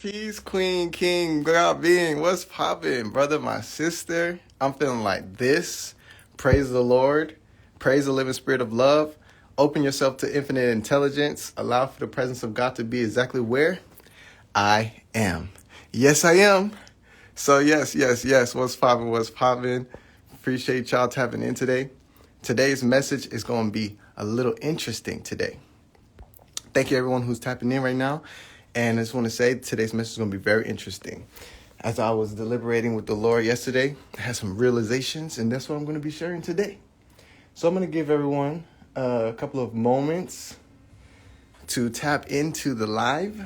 Peace, Queen, King, God being. What's poppin', brother, my sister? I'm feeling like this. Praise the Lord. Praise the living spirit of love. Open yourself to infinite intelligence. Allow for the presence of God to be exactly where I am. Yes, I am. So yes. What's poppin'? Appreciate y'all tapping in today. Today's message is going to be a little interesting today. Thank you, everyone who's tapping in right now. And I just want to say today's message is going to be very interesting. As I was deliberating with the Lord yesterday, I had some realizations, and that's what I'm going to be sharing today. So I'm going to give everyone a couple of moments to tap into the live.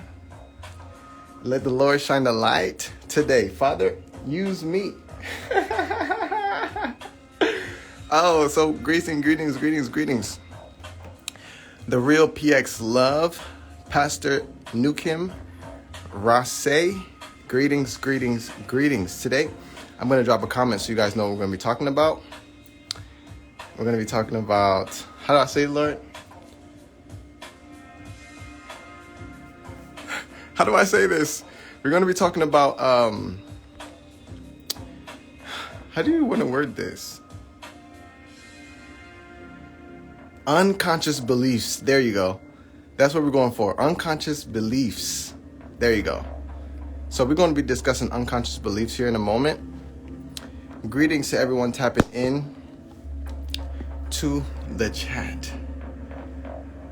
Let the Lord shine the light today. Father, use me. Oh, so greetings. The Real PX Love, Pastor Nukim Rasay, greetings. Today, I'm going to drop a comment so you guys know what we're going to be talking about. We're going to be talking about, how do I say it, Lord? How do I say this? We're going to be talking about, how do you want to word this? Unconscious beliefs. There you go. That's what we're going for. Unconscious beliefs. There you go. So we're going to be discussing unconscious beliefs here in a moment. Greetings to everyone tapping in to the chat.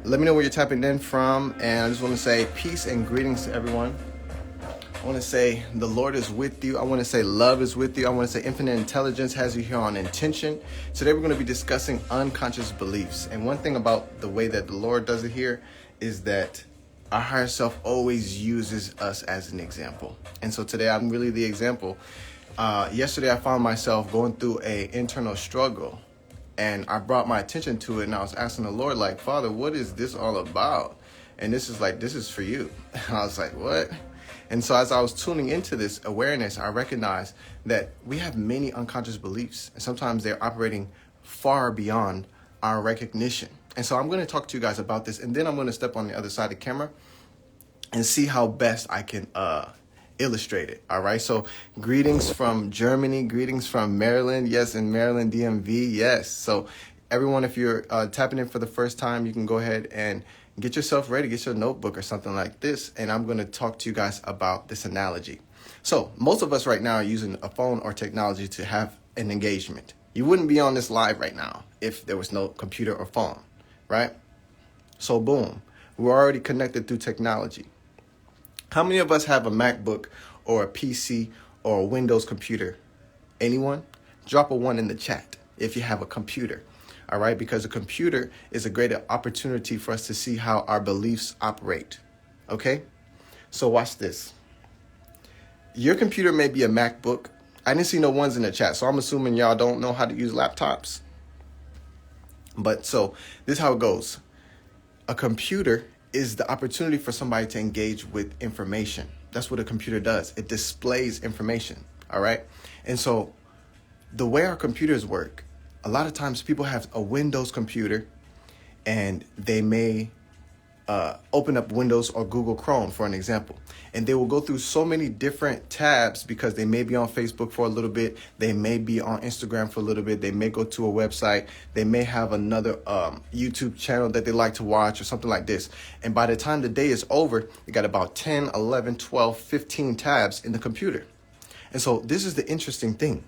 Let me know where you're tapping in from. And I just want to say peace and greetings to everyone. I want to say the Lord is with you. I want to say love is with you. I want to say infinite intelligence has you here on intention. Today we're going to be discussing unconscious beliefs. And one thing about the way that the Lord does it here is that our higher self always uses us as an example. And so today I'm really the example. Yesterday I found myself going through an internal struggle, and I brought my attention to it, and I was asking the Lord, like, Father, what is this all about? And this is for you. And I was like, what? And so as I was tuning into this awareness, I recognized that we have many unconscious beliefs, and sometimes they're operating far beyond our recognition. And so I'm going to talk to you guys about this, and then I'm going to step on the other side of the camera and see how best I can illustrate it. All right. So greetings from Germany, greetings from Maryland. Yes, in Maryland, DMV. Yes. So everyone, if you're tapping in for the first time, you can go ahead and get yourself ready, get your notebook or something like this. And I'm going to talk to you guys about this analogy. So most of us right now are using a phone or technology to have an engagement. You wouldn't be on this live right now if there was no computer or phone, right? So boom, we're already connected through technology. How many of us have a MacBook or a PC or a Windows computer? Anyone? Drop a 1 in the chat if you have a computer. All right, because a computer is a great opportunity for us to see how our beliefs operate. Okay, so watch this. Your computer may be a MacBook. I didn't see no 1s in the chat, so I'm assuming y'all don't know how to use laptops. But so this is how it goes. A computer is the opportunity for somebody to engage with information. That's what a computer does. It displays information. All right. And so the way our computers work, a lot of times people have a Windows computer and they may open up Windows or Google Chrome, for an example, and they will go through so many different tabs because they may be on Facebook for a little bit. They may be on Instagram for a little bit. They may go to a website. They may have another YouTube channel that they like to watch or something like this. And by the time the day is over, you got about 10, 11, 12, 15 tabs in the computer. And so this is the interesting thing.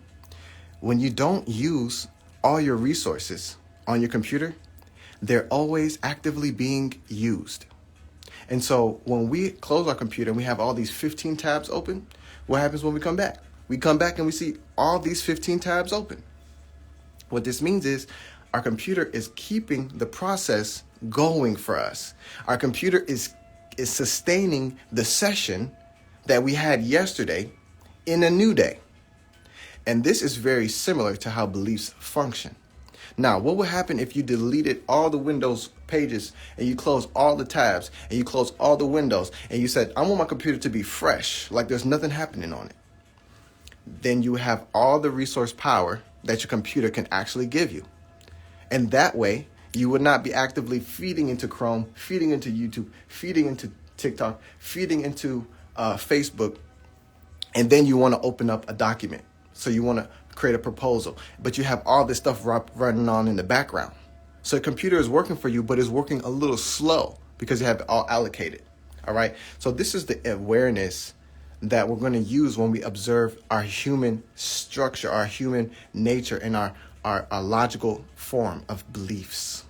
When you don't use all your resources on your computer, they're always actively being used. And so when we close our computer and we have all these 15 tabs open, what happens when we come back? We come back and we see all these 15 tabs open. What this means is our computer is keeping the process going for us. Our computer is sustaining the session that we had yesterday in a new day. And this is very similar to how beliefs function. Now, what would happen if you deleted all the Windows pages and you closed all the tabs and you closed all the windows and you said, I want my computer to be fresh, like there's nothing happening on it? Then you have all the resource power that your computer can actually give you. And that way, you would not be actively feeding into Chrome, feeding into YouTube, feeding into TikTok, feeding into Facebook, and then you want to open up a document. So you want to create a proposal, but you have all this stuff running on in the background. So the computer is working for you, but it's working a little slow because you have it all allocated. All right. So this is the awareness that we're going to use when we observe our human structure, our human nature, and our logical form of beliefs.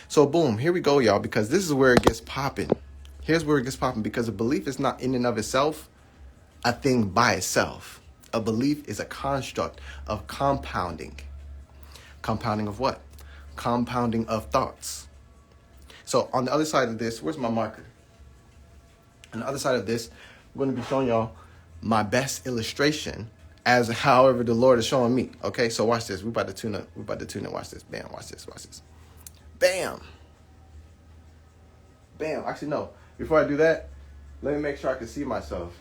So boom, here we go, y'all, because this is where it gets popping. Here's where it gets popping, because a belief is not in and of itself a thing by itself. A belief is a construct of compounding. Compounding of what? Compounding of thoughts. So on the other side of this, where's my marker? On the other side of this, I'm going to be showing y'all my best illustration as however the Lord is showing me. Okay, so watch this. We're about to tune up. Watch this. Bam, watch this. Bam. Bam. Actually, no. Before I do that, let me make sure I can see myself.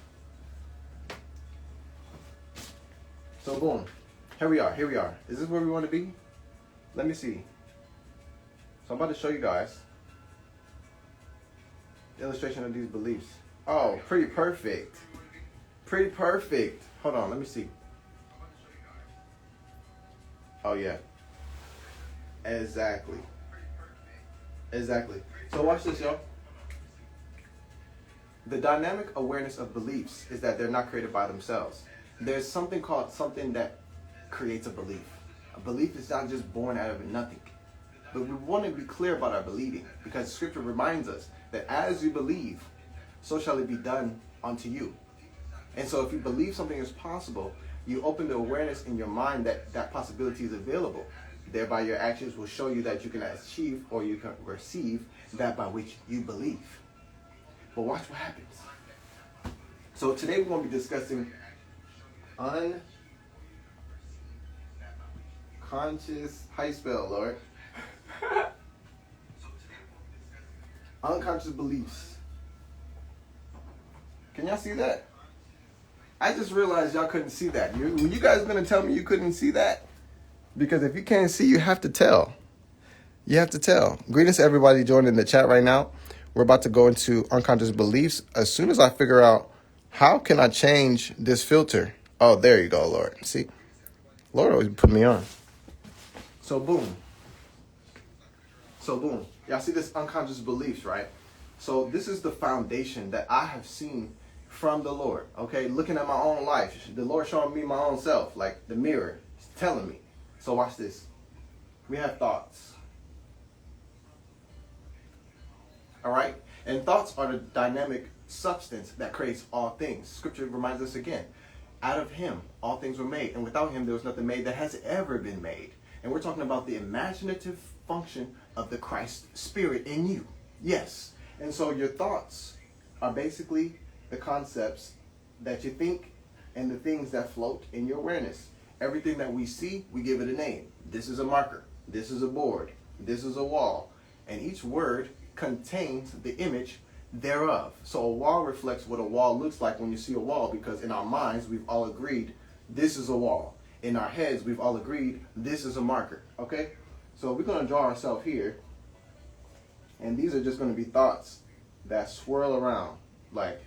So boom. Here we are. Is this where we want to be? Let me see. So I'm about to show you guys the illustration of these beliefs. Oh, pretty perfect. Hold on, let me see. Oh yeah. Exactly. So watch this, y'all. The dynamic awareness of beliefs is that they're not created by themselves. There's something that creates a belief. A belief is not just born out of nothing. But we want to be clear about our believing, because Scripture reminds us that as you believe, so shall it be done unto you. And so if you believe something is possible, you open the awareness in your mind that that possibility is available. Thereby your actions will show you that you can achieve or you can receive that by which you believe. But watch what happens. So today we're going to be discussing unconscious, how you spell, Lord? Unconscious beliefs. Can y'all see that? I just realized y'all couldn't see that. Were you guys going to tell me you couldn't see that? Because if you can't see, you have to tell. You have to tell. Greetings to everybody joining the chat right now. We're about to go into unconscious beliefs. As soon as I figure out how can I change this filter. Oh, there you go, Lord. See? Lord always put me on. So boom. Y'all see this unconscious beliefs, right? So this is the foundation that I have seen from the Lord. Okay, looking at my own life. The Lord showing me my own self, like the mirror. He's telling me. So watch this. We have thoughts. All right? And thoughts are the dynamic substance that creates all things. Scripture reminds us again. Out of him, all things were made. And without him, there was nothing made that has ever been made. And we're talking about the imaginative function of the Christ Spirit in you. Yes. And so your thoughts are basically the concepts that you think and the things that float in your awareness. Everything that we see, we give it a name. This is a marker. This is a board. This is a wall. And each word contains the image thereof. So a wall reflects what a wall looks like when you see a wall, because in our minds, we've all agreed this is a wall. In our heads, we've all agreed this is a marker. Okay? So we're going to draw ourselves here. And these are just going to be thoughts that swirl around. Like,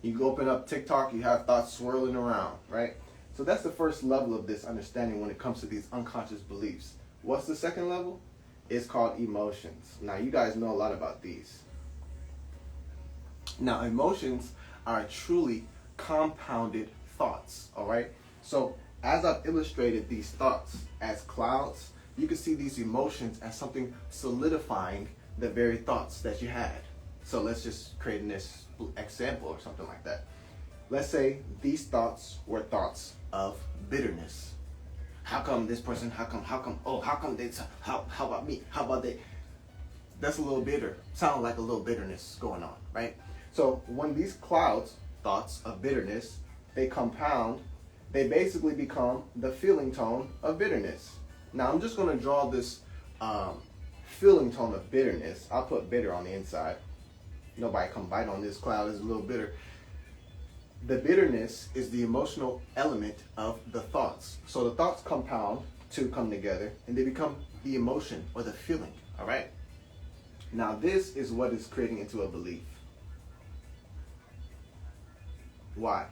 you open up TikTok, you have thoughts swirling around, right? So that's the first level of this understanding when it comes to these unconscious beliefs. What's the second level? It's called emotions. Now, you guys know a lot about these. Now, emotions are truly compounded thoughts, all right? So, as I've illustrated these thoughts as clouds, you can see these emotions as something solidifying the very thoughts that you had. So let's just create this example or something like that. Let's say these thoughts were thoughts of bitterness. How come this person, how come, they, how about me, how about they? That's a little bitter, sound like a little bitterness going on, right? So when these clouds, thoughts of bitterness, they compound, they basically become the feeling tone of bitterness. Now I'm just going to draw this feeling tone of bitterness. I'll put bitter on the inside. Nobody come bite on this cloud, it's a little bitter. The bitterness is the emotional element of the thoughts. So the thoughts compound to come together and they become the emotion or the feeling, all right? Now this is what is creating into a belief. Why?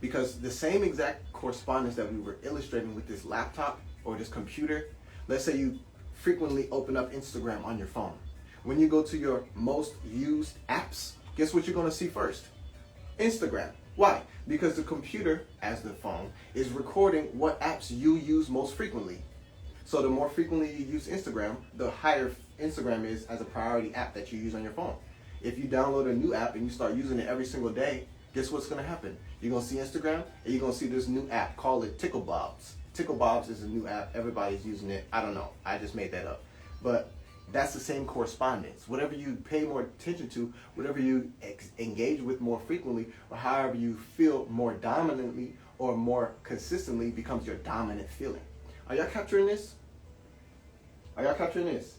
Because the same exact correspondence that we were illustrating with this laptop or this computer, let's say you frequently open up Instagram on your phone. When you go to your most used apps, guess what you're going to see first? Instagram. Why? Because the computer, as the phone, is recording what apps you use most frequently. So the more frequently you use Instagram, the higher Instagram is as a priority app that you use on your phone. If you download a new app and you start using it every single day, guess what's going to happen? You're going to see Instagram and you're going to see this new app, call it Tickle Bobs. Tickle Bobs is a new app. Everybody's using it. I don't know. I just made that up. But that's the same correspondence. Whatever you pay more attention to, whatever you engage with more frequently, or however you feel more dominantly or more consistently becomes your dominant feeling. Are y'all capturing this? Are y'all capturing this?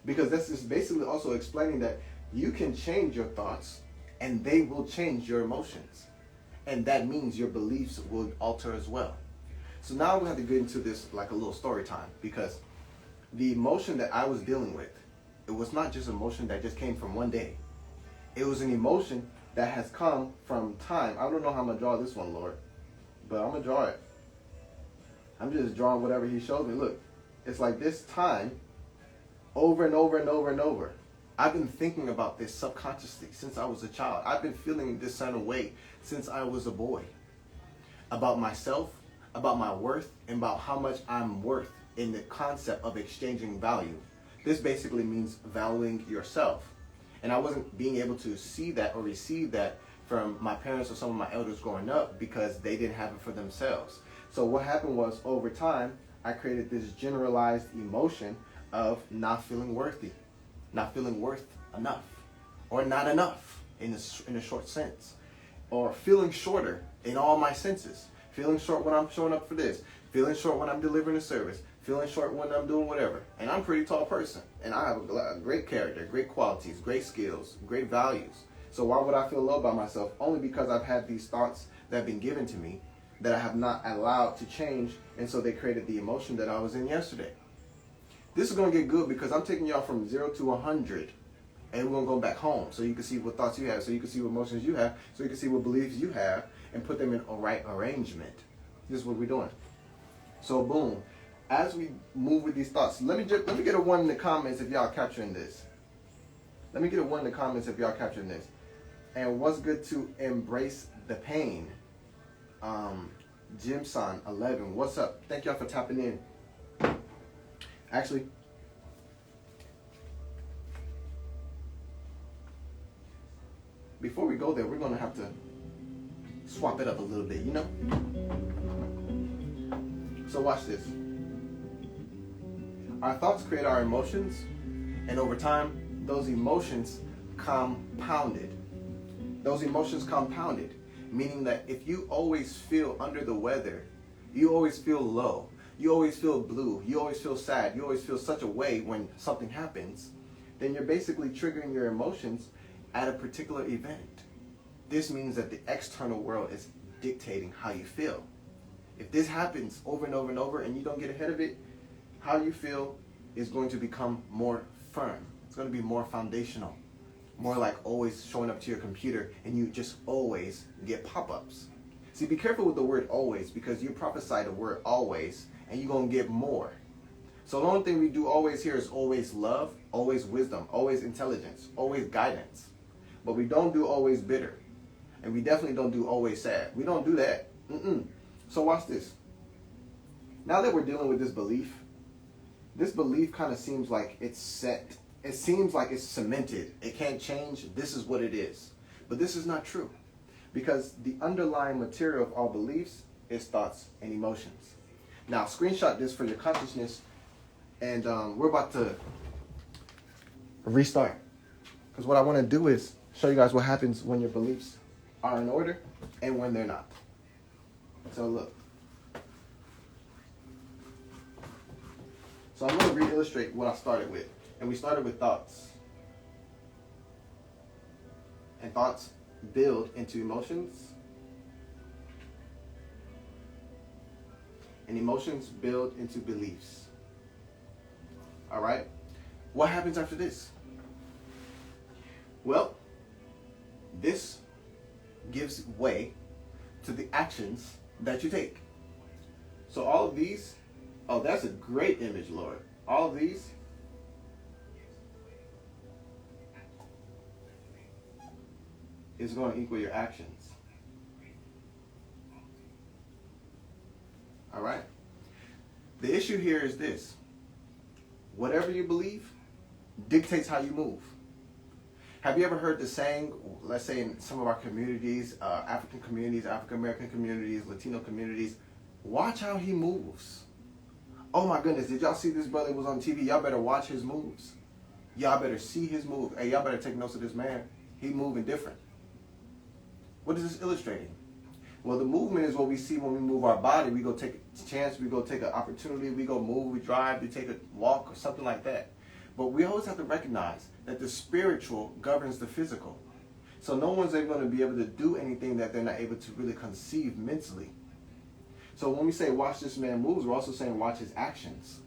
Because this is basically also explaining that you can change your thoughts and they will change your emotions. And that means your beliefs will alter as well. So now we have to get into this like a little story time, because the emotion that I was dealing with, it was not just emotion that just came from one day. It was an emotion that has come from time. I don't know how I'm going to draw this one, Lord, but I'm going to draw it. I'm just drawing whatever he showed me. Look, it's like this time over and over and over and over. I've been thinking about this subconsciously since I was a child. I've been feeling this certain way since I was a boy. About myself, about my worth, and about how much I'm worth in the concept of exchanging value. This basically means valuing yourself. And I wasn't being able to see that or receive that from my parents or some of my elders growing up because they didn't have it for themselves. So what happened was, over time, I created this generalized emotion of not feeling worthy, not feeling worth enough, or not enough in a short sense, or feeling shorter in all my senses, feeling short when I'm showing up for this, feeling short when I'm delivering a service, feeling short when I'm doing whatever. And I'm a pretty tall person, and I have a great character, great qualities, great skills, great values. So why would I feel low about myself? Only because I've had these thoughts that have been given to me that I have not allowed to change, and so they created the emotion that I was in yesterday. This is going to get good because I'm taking y'all from 0 to 100, and we're going to go back home so you can see what thoughts you have, so you can see what emotions you have, so you can see what beliefs you have, and put them in a right arrangement. This is what we're doing. So boom, as we move with these thoughts, let me get a 1 in the comments if y'all capturing this. Let me get a 1 in the comments if y'all capturing this. And what's good to embrace the pain? Jimson 11, what's up? Thank y'all for tapping in. Actually, before we go there, we're going to have to swap it up a little bit, you know? So watch this. Our thoughts create our emotions, and over time, those emotions compounded. Those emotions compounded, meaning that if you always feel under the weather, you always feel low, you always feel blue, you always feel sad, you always feel such a way when something happens, then you're basically triggering your emotions at a particular event. This means that the external world is dictating how you feel. If this happens over and over and over and you don't get ahead of it, how you feel is going to become more firm. It's going to be more foundational. More like always showing up to your computer and you just always get pop-ups. See, be careful with the word always, because you prophesy the word always and you're going to get more. So the only thing we do always here is always love, always wisdom, always intelligence, always guidance. But we don't do always bitter. And we definitely don't do always sad. We don't do that. So watch this. Now that we're dealing with this belief kind of seems like it's set. It seems like it's cemented. It can't change. This is what it is. But this is not true. Because the underlying material of all beliefs is thoughts and emotions. Now, screenshot this for your consciousness. And we're about to restart. Because what I want to do is show you guys what happens when your beliefs are in order and when they're not. So look. So I'm going to re-illustrate what I started with. And we started with thoughts. And thoughts build into emotions. And emotions build into beliefs. All right? What happens after this? Well, this gives way to the actions that you take. So all of these, oh, that's a great image, Lord. All of these is going to equal your actions. All right? The issue here is this. Whatever you believe dictates how you move. Have you ever heard the saying, let's say in some of our communities, African communities, African American communities, Latino communities, watch how he moves. Oh my goodness, did y'all see this brother was on TV? Y'all better watch his moves. Y'all better see his move. Hey, y'all better take notes of this man. He moving different. What is this illustrating? Well, the movement is what we see when we move our body. We go take a chance, we go take an opportunity, we go move, we drive, we take a walk or something like that. But we always have to recognize that the spiritual governs the physical. So no one's ever going to be able to do anything that they're not able to really conceive mentally. So when we say watch this man moves, we're also saying watch his actions.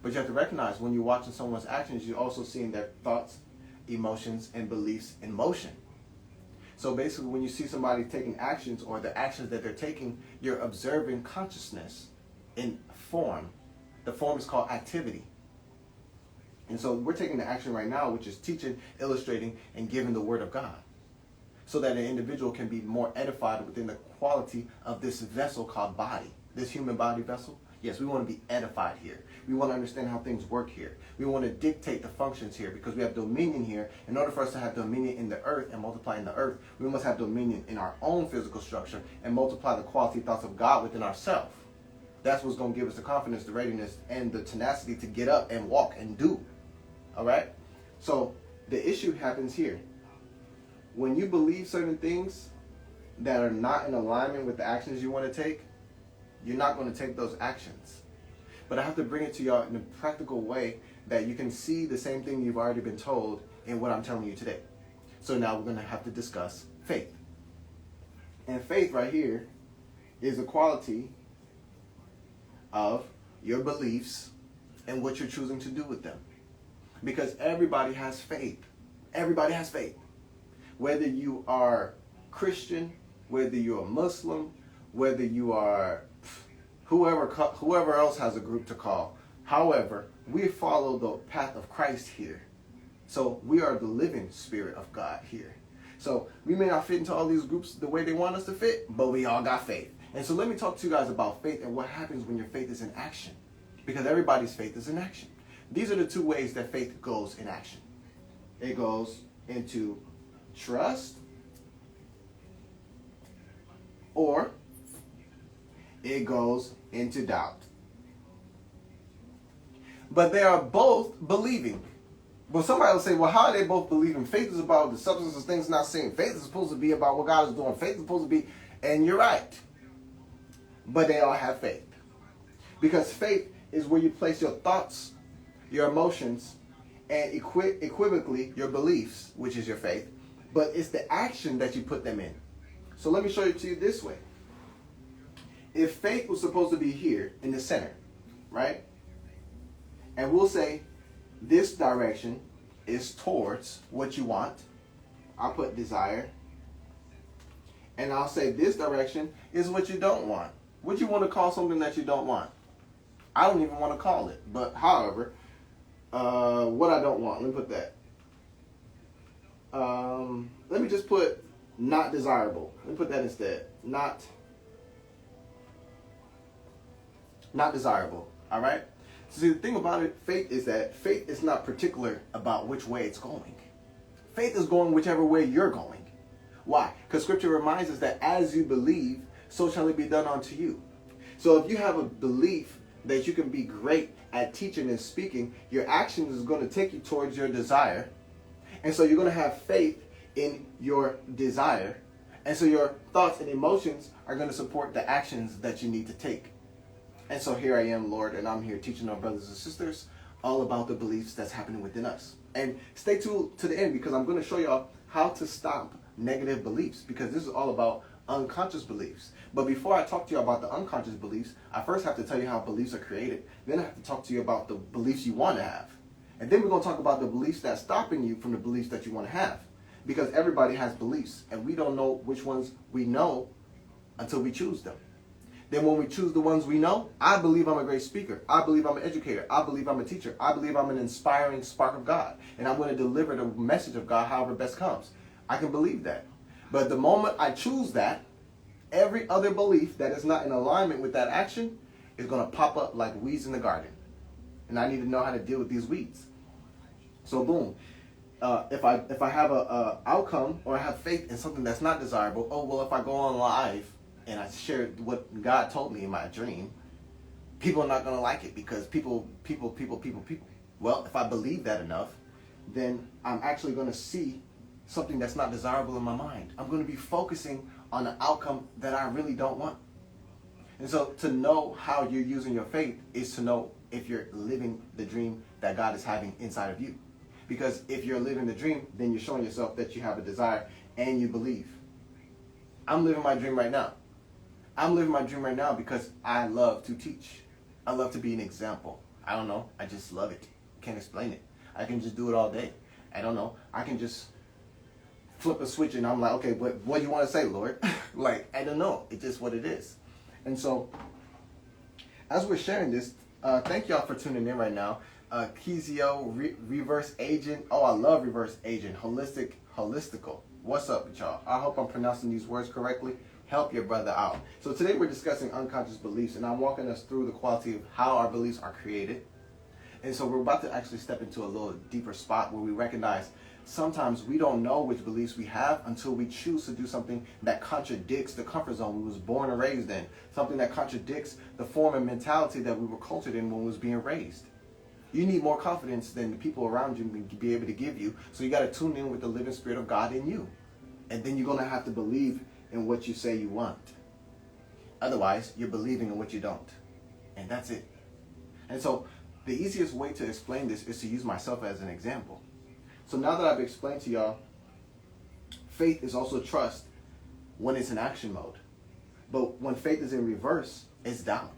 But you have to recognize when you're watching someone's actions, you're also seeing their thoughts, emotions, and beliefs in motion. So basically when you see somebody taking actions or the actions that they're taking, you're observing consciousness in form. The form is called activity. And so we're taking the action right now, which is teaching, illustrating, and giving the word of God, so that an individual can be more edified within the quality of this vessel called body, this human body vessel. Yes, we want to be edified here. We want to understand how things work here. We want to dictate the functions here because we have dominion here. In order for us to have dominion in the earth and multiply in the earth, we must have dominion in our own physical structure and multiply the quality thoughts of God within ourselves. That's what's going to give us the confidence, the readiness, and the tenacity to get up and walk and do. All right? So the issue happens here. When you believe certain things that are not in alignment with the actions you want to take, you're not going to take those actions. But I have to bring it to y'all in a practical way that you can see the same thing you've already been told in what I'm telling you today. So now we're going to have to discuss faith. And faith right here is a quality of your beliefs and what you're choosing to do with them. Because everybody has faith. Everybody has faith. Whether you are Christian, whether you're a Muslim, whether you are whoever else has a group to call. However, we follow the path of Christ here. So we are the living spirit of God here. So we may not fit into all these groups the way they want us to fit, but we all got faith. And so let me talk to you guys about faith and what happens when your faith is in action. Because everybody's faith is in action. These are the two ways that faith goes in action. It goes into trust, or it goes into doubt. But they are both believing. But somebody will say, well, how are they both believing? Faith is about the substance of things not seen. Faith is supposed to be about what God is doing. Faith is supposed to be, and you're right. But they all have faith. Because faith is where you place your thoughts, your emotions, and equivocally your beliefs, which is your faith. But it's the action that you put them in. So let me show it to you this way. If faith was supposed to be here in the center, right? And we'll say this direction is towards what you want. I'll put desire. And I'll say this direction is what you don't want. What you want to call something that you don't want? I don't even want to call it. But however, what I don't want, let me put that. Let me just put not desirable. Let me put that instead. Not desirable. All right? So see, the thing about it, faith is that faith is not particular about which way it's going. Faith is going whichever way you're going. Why? Because Scripture reminds us that as you believe, so shall it be done unto you. So if you have a belief that you can be great at teaching and speaking, your actions is going to take you towards your desire. And so you're going to have faith in your desire. And so your thoughts and emotions are going to support the actions that you need to take. And so here I am, Lord, and I'm here teaching our brothers and sisters all about the beliefs that's happening within us. And stay tuned to the end because I'm going to show y'all how to stop negative beliefs, because this is all about unconscious beliefs. But before I talk to you about the unconscious beliefs, I first have to tell you how beliefs are created. Then I have to talk to you about the beliefs you want to have. And then we're going to talk about the beliefs that's stopping you from the beliefs that you want to have. Because everybody has beliefs, and we don't know which ones we know until we choose them. Then when we choose the ones we know, I believe I'm a great speaker. I believe I'm an educator. I believe I'm a teacher. I believe I'm an inspiring spark of God. And I'm going to deliver the message of God however best comes. I can believe that. But the moment I choose that, every other belief that is not in alignment with that action is going to pop up like weeds in the garden. And I need to know how to deal with these weeds. So boom. If I have a outcome or I have faith in something that's not desirable, oh, well, if I go on live and I share what God told me in my dream, people are not going to like it because people. Well, if I believe that enough, then I'm actually going to see something that's not desirable in my mind. I'm going to be focusing on an outcome that I really don't want. And so to know how you're using your faith is to know if you're living the dream that God is having inside of you. Because if you're living the dream, then you're showing yourself that you have a desire and you believe. I'm living my dream right now. I'm living my dream right now because I love to teach. I love to be an example. I don't know. I just love it. Can't explain it. I can just do it all day. I don't know. I can just flip a switch and I'm like, okay, what do you want to say, Lord? Like, I don't know. It's just what it is. And so, as we're sharing this, thank y'all for tuning in right now. Kezio, Reverse Agent. Oh, I love Reverse Agent. Holistical. What's up with y'all? I hope I'm pronouncing these words correctly. Help your brother out. So today we're discussing unconscious beliefs, and I'm walking us through the quality of how our beliefs are created. And so we're about to actually step into a little deeper spot where we recognize sometimes we don't know which beliefs we have until we choose to do something that contradicts the comfort zone we was born and raised in, something that contradicts the form and mentality that we were cultured in when we was being raised. You need more confidence than the people around you can be able to give you, so you got to tune in with the living Spirit of God in you. And then you're going to have to believe in what you say you want. Otherwise, you're believing in what you don't. And that's it. And so the easiest way to explain this is to use myself as an example. So now that I've explained to y'all, faith is also trust when it's in action mode. But when faith is in reverse, it's doubt.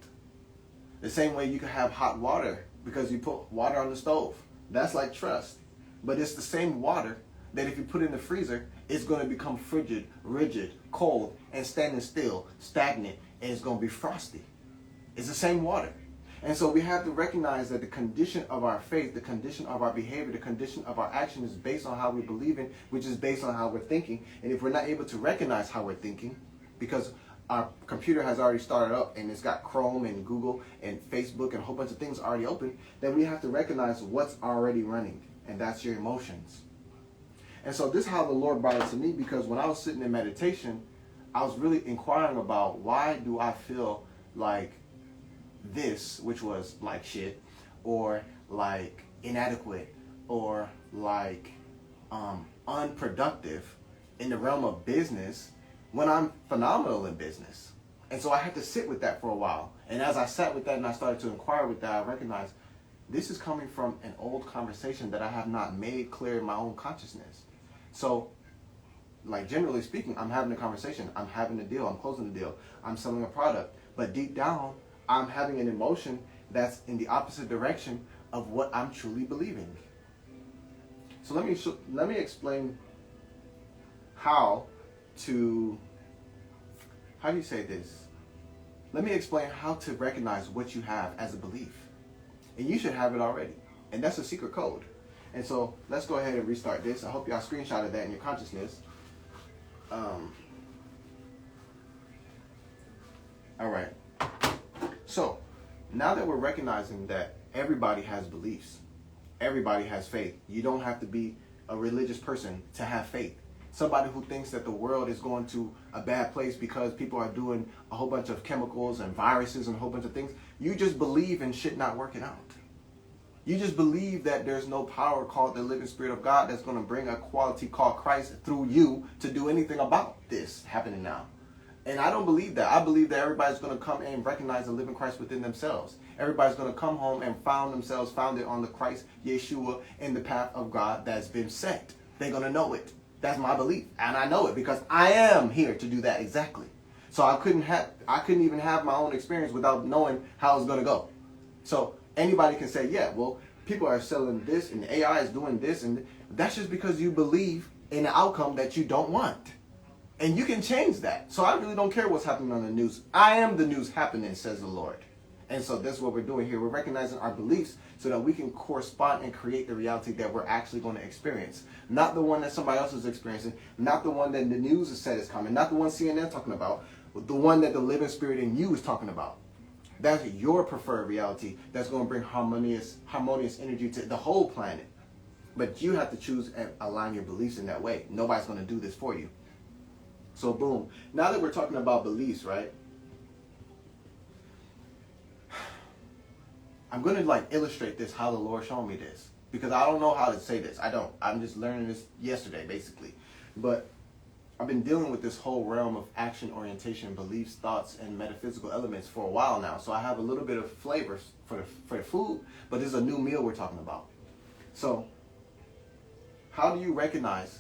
The same way you can have hot water because you put water on the stove. That's like trust. But it's the same water that if you put in the freezer, it's going to become frigid, rigid, cold, and standing still, stagnant, and it's going to be frosty. It's the same water. And so we have to recognize that the condition of our faith, the condition of our behavior, the condition of our action is based on how we believe in, which is based on how we're thinking. And if we're not able to recognize how we're thinking, because our computer has already started up and it's got Chrome and Google and Facebook and a whole bunch of things already open, then we have to recognize what's already running, and that's your emotions. And so this is how the Lord brought it to me, because when I was sitting in meditation, I was really inquiring about why do I feel like this, which was like shit, or like inadequate, or like unproductive in the realm of business when I'm phenomenal in business. And so I had to sit with that for a while. And as I sat with that and I started to inquire with that, I recognized this is coming from an old conversation that I have not made clear in my own consciousness. So, like generally speaking, I'm having a conversation, I'm having a deal, I'm closing the deal, I'm selling a product, but deep down, I'm having an emotion that's in the opposite direction of what I'm truly believing. So let me explain how do you say this? Let me explain how to recognize what you have as a belief. And you should have it already. And that's a secret code. And so let's go ahead and restart this. I hope y'all screenshotted that in your consciousness. All right. So now that we're recognizing that everybody has beliefs, everybody has faith. You don't have to be a religious person to have faith. Somebody who thinks that the world is going to a bad place because people are doing a whole bunch of chemicals and viruses and a whole bunch of things, you just believe in shit not working out. You just believe that there's no power called the living Spirit of God that's going to bring a quality called Christ through you to do anything about this happening now. And I don't believe that. I believe that everybody's going to come and recognize the living Christ within themselves. Everybody's going to come home and found themselves founded on the Christ, Yeshua, in the path of God that's been set. They're going to know it. That's my belief. And I know it because I am here to do that exactly. So I couldn't even have my own experience without knowing how it's going to go. So anybody can say, yeah, well, people are selling this and AI is doing this. And that's just because you believe in the outcome that you don't want. And you can change that. So I really don't care what's happening on the news. I am the news happening, says the Lord. And so that's what we're doing here. We're recognizing our beliefs so that we can correspond and create the reality that we're actually going to experience. Not the one that somebody else is experiencing, not the one that the news has said is coming, not the one CNN talking about, but the one that the living spirit in you is talking about. That's your preferred reality that's going to bring harmonious energy to the whole planet. But you have to choose and align your beliefs in that way. Nobody's going to do this for you. So boom. Now that we're talking about beliefs, right? I'm going to illustrate this, how the Lord showed me this. Because I don't know how to say this. I don't. I'm just learning this yesterday, basically. But I've been dealing with this whole realm of action orientation, beliefs, thoughts, and metaphysical elements for a while now. So I have a little bit of flavors for the food, but this is a new meal we're talking about. So how do you recognize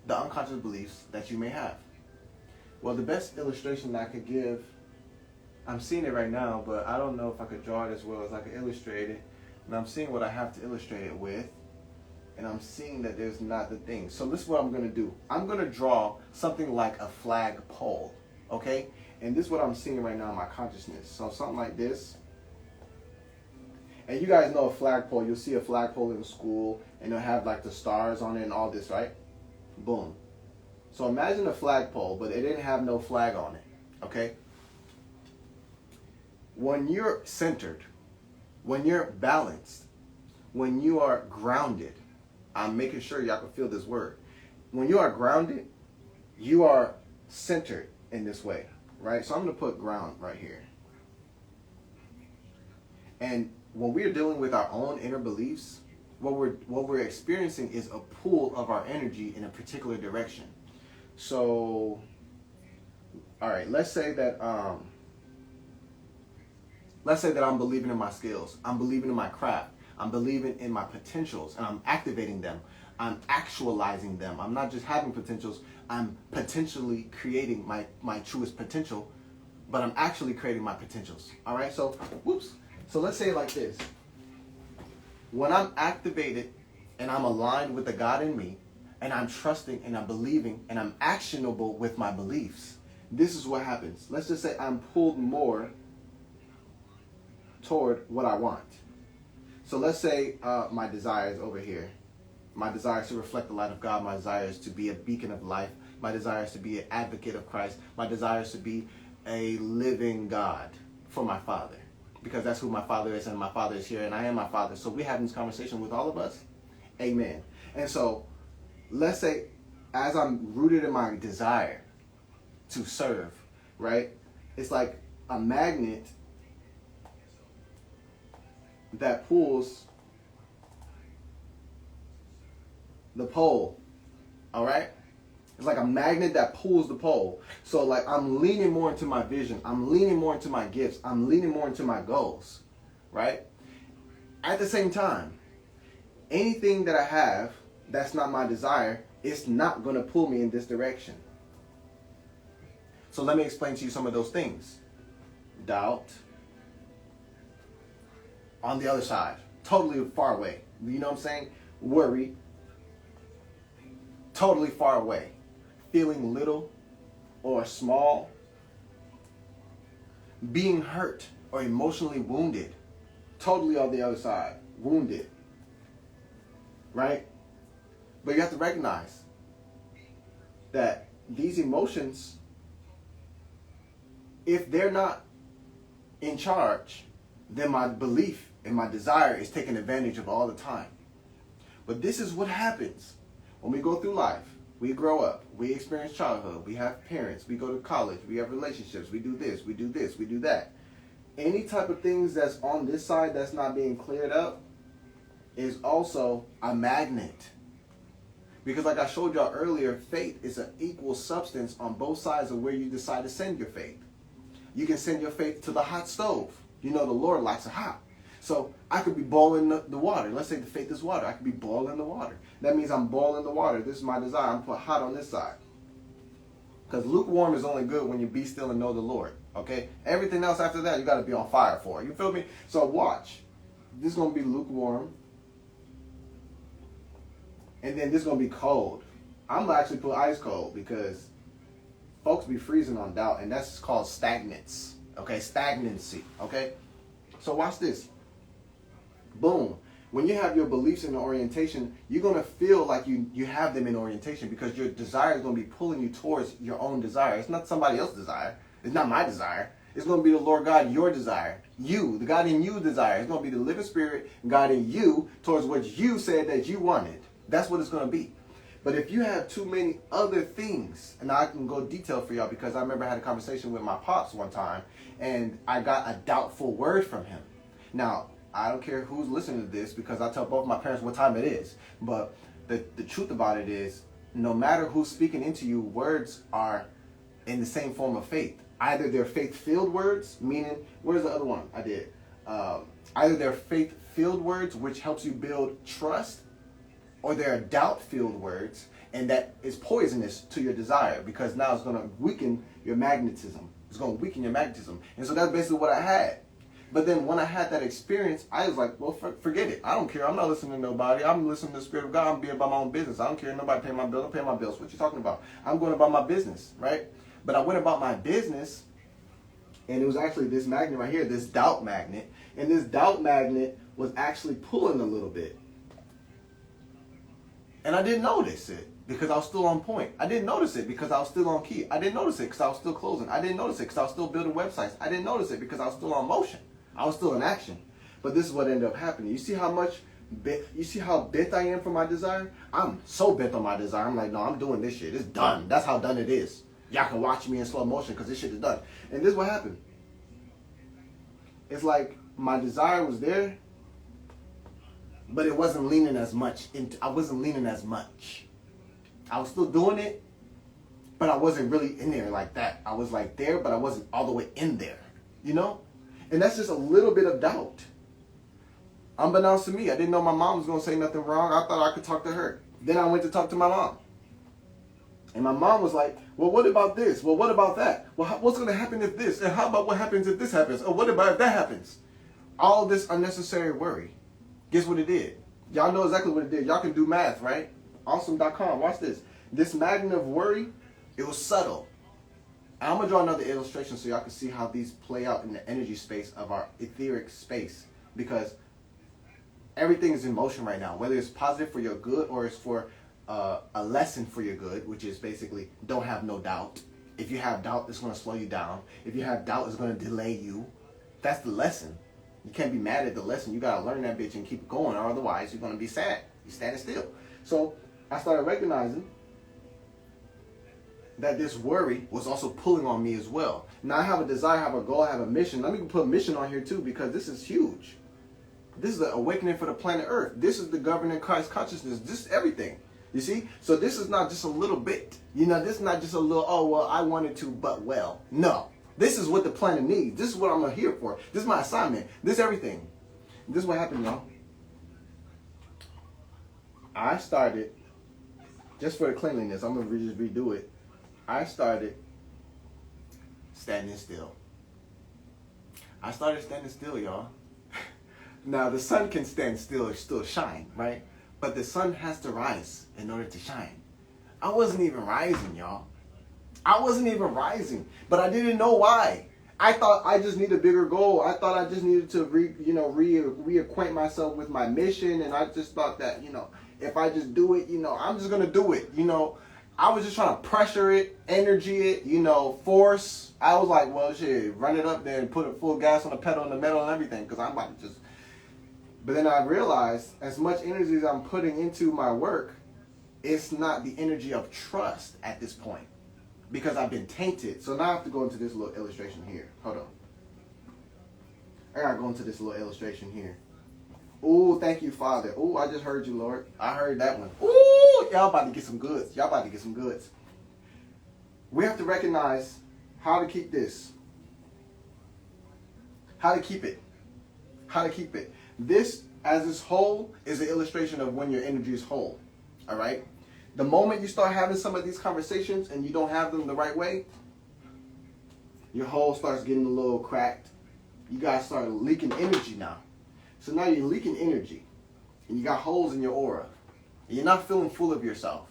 the unconscious beliefs that you may have? Well, the best illustration that I could give, I'm seeing it right now, but I don't know if I could draw it as well as I could illustrate it. And I'm seeing what I have to illustrate it with. And I'm seeing that there's not the thing. So this is what I'm going to do. I'm going to draw something like a flagpole. Okay? And this is what I'm seeing right now in my consciousness. So something like this. And you guys know a flagpole. You'll see a flagpole in school. And it'll have the stars on it and all this, right? Boom. So imagine a flagpole, but it didn't have no flag on it. Okay? When you're centered, when you're balanced, when you are grounded, I'm making sure y'all can feel this word. When you are grounded, you are centered in this way, right? So I'm going to put ground right here. And when we're dealing with our own inner beliefs, what we're experiencing is a pull of our energy in a particular direction. So, all right, let's say that I'm believing in my skills. I'm believing in my craft. I'm believing in my potentials, and I'm activating them. I'm actualizing them. I'm not just having potentials. I'm potentially creating my truest potential, but I'm actually creating my potentials. All right, so, whoops. So let's say it like this. When I'm activated and I'm aligned with the God in me, and I'm trusting and I'm believing and I'm actionable with my beliefs, this is what happens. Let's just say I'm pulled more toward what I want. So let's say my desire is over here. My desire is to reflect the light of God. My desire is to be a beacon of life. My desire is to be an advocate of Christ. My desire is to be a living God for my Father. Because that's who my Father is, and my Father is here, and I am my Father. So we're having this conversation with all of us. Amen. And so let's say as I'm rooted in my desire to serve, right? It's like a magnet that pulls the pole, all right? It's like a magnet that pulls the pole. So I'm leaning more into my vision. I'm leaning more into my gifts. I'm leaning more into my goals, right? At the same time, anything that I have that's not my desire, it's not going to pull me in this direction. So let me explain to you some of those things. Doubt. On the other side, totally far away. You know what I'm saying? Worry. Totally far away. Feeling little or small. Being hurt or emotionally wounded. Totally on the other side. Wounded. Right? But you have to recognize that these emotions, if they're not in charge, then my belief and my desire is taken advantage of all the time. But this is what happens when we go through life. We grow up, we experience childhood, we have parents, we go to college, we have relationships, we do this, we do this, we do that. Any type of things that's on this side that's not being cleared up is also a magnet. Because like I showed y'all earlier, faith is an equal substance on both sides of where you decide to send your faith. You can send your faith to the hot stove. You know the Lord likes it hot. So I could be boiling the water. Let's say the faith is water. I could be boiling the water. That means I'm boiling the water. This is my desire. I'm put hot on this side. Because lukewarm is only good when you be still and know the Lord. Okay? Everything else after that, you got to be on fire for. You feel me? So watch. This is going to be lukewarm. And then this is going to be cold. I'm going to actually put ice cold because folks be freezing on doubt, and that's called stagnance. Okay, stagnancy. Okay, so watch this. Boom. When you have your beliefs in the orientation, you're going to feel like you have them in orientation because your desire is going to be pulling you towards your own desire. It's not somebody else's desire. It's not my desire. It's going to be the Lord God, your desire. You, the God in you desire. It's going to be the living spirit, God in you, towards what you said that you wanted. That's what it's going to be. But if you have too many other things, and I can go detail for y'all because I remember I had a conversation with my pops one time, and I got a doubtful word from him. Now, I don't care who's listening to this because I tell both my parents what time it is. But the truth about it is, no matter who's speaking into you, words are in the same form of faith. Either they're faith-filled words, meaning, where's the other one I did? Either they're faith-filled words, which helps you build trust, or they're doubt-filled words, and that is poisonous to your desire because now it's going to weaken your magnetism. It's going to weaken your magnetism. And so that's basically what I had. But then when I had that experience, I was like, well, forget it. I don't care. I'm not listening to nobody. I'm listening to the Spirit of God. I'm being about my own business. I don't care. Nobody pay my bills. I pay my bills. What you talking about? I'm going about my business, right? But I went about my business, and it was actually this magnet right here, this doubt magnet. And this doubt magnet was actually pulling a little bit. And I didn't notice it because I was still on point. I didn't notice it because I was still on key. I didn't notice it because I was still closing. I didn't notice it because I was still building websites. I didn't notice it because I was still on motion. I was still in action. But this is what ended up happening. You see how bent I am for my desire? I'm so bent on my desire. I'm like, no, I'm doing this shit. It's done. That's how done it is. Y'all can watch me in slow motion because this shit is done. And this is what happened. It's like my desire was there, but it wasn't leaning as much. I wasn't leaning as much. I was still doing it, but I wasn't really in there like that. I was like there, but I wasn't all the way in there, you know? And that's just a little bit of doubt. Unbeknownst to me, I didn't know my mom was going to say nothing wrong. I thought I could talk to her. Then I went to talk to my mom. And my mom was like, well, what about this? Well, what about that? Well, what's going to happen if this? And how about what happens if this happens? Or what about if that happens? All this unnecessary worry. Guess what it did? Y'all know exactly what it did. Y'all can do math, right? Awesome.com. Watch this. This magnet of worry, it was subtle. I'm going to draw another illustration so y'all can see how these play out in the energy space of our etheric space. Because everything is in motion right now. Whether it's positive for your good or it's for a lesson for your good, which is basically don't have no doubt. If you have doubt, it's going to slow you down. If you have doubt, it's going to delay you. That's the lesson. You can't be mad at the lesson. You got to learn that bitch and keep it going, or otherwise you're going to be sad. You're standing still. So I started recognizing that this worry was also pulling on me as well. Now I have a desire, I have a goal, I have a mission. Let me put mission on here too because this is huge. This is the awakening for the planet Earth. This is the governing Christ consciousness. This is everything. You see? So this is not just a little bit. You know, this is not just a little, oh, well, I wanted to, but well. No. This is what the planet needs. This is what I'm here for. This is my assignment. This is everything. This is what happened, y'all. I started, just for the cleanliness, I'm going to just redo it. I started standing still. I started standing still, y'all. Now, the sun can stand still or still shine, right? But the sun has to rise in order to shine. I wasn't even rising, y'all. I wasn't even rising, but I didn't know why. I thought I just need a bigger goal. I thought I just needed to reacquaint myself with my mission, and I just thought that, if I just do it, I'm just gonna do it. I was just trying to pressure it, energy it, force. I was like, well, shit, run it up there and put a full gas on the pedal and the metal and everything, because I'm about to just. But then I realized, as much energy as I'm putting into my work, it's not the energy of trust at this point. Because I've been tainted. So now I have to go into this little illustration here. Hold on. I gotta go into this little illustration here. Ooh, thank you, Father. Ooh, I just heard you, Lord. I heard that one. Ooh, y'all about to get some goods. Y'all about to get some goods. We have to recognize how to keep this. How to keep it. How to keep it. This, as is whole, is an illustration of when your energy is whole. All right? The moment you start having some of these conversations and you don't have them the right way, your hole starts getting a little cracked. You guys start leaking energy now. So now you're leaking energy and you got holes in your aura. And you're not feeling full of yourself.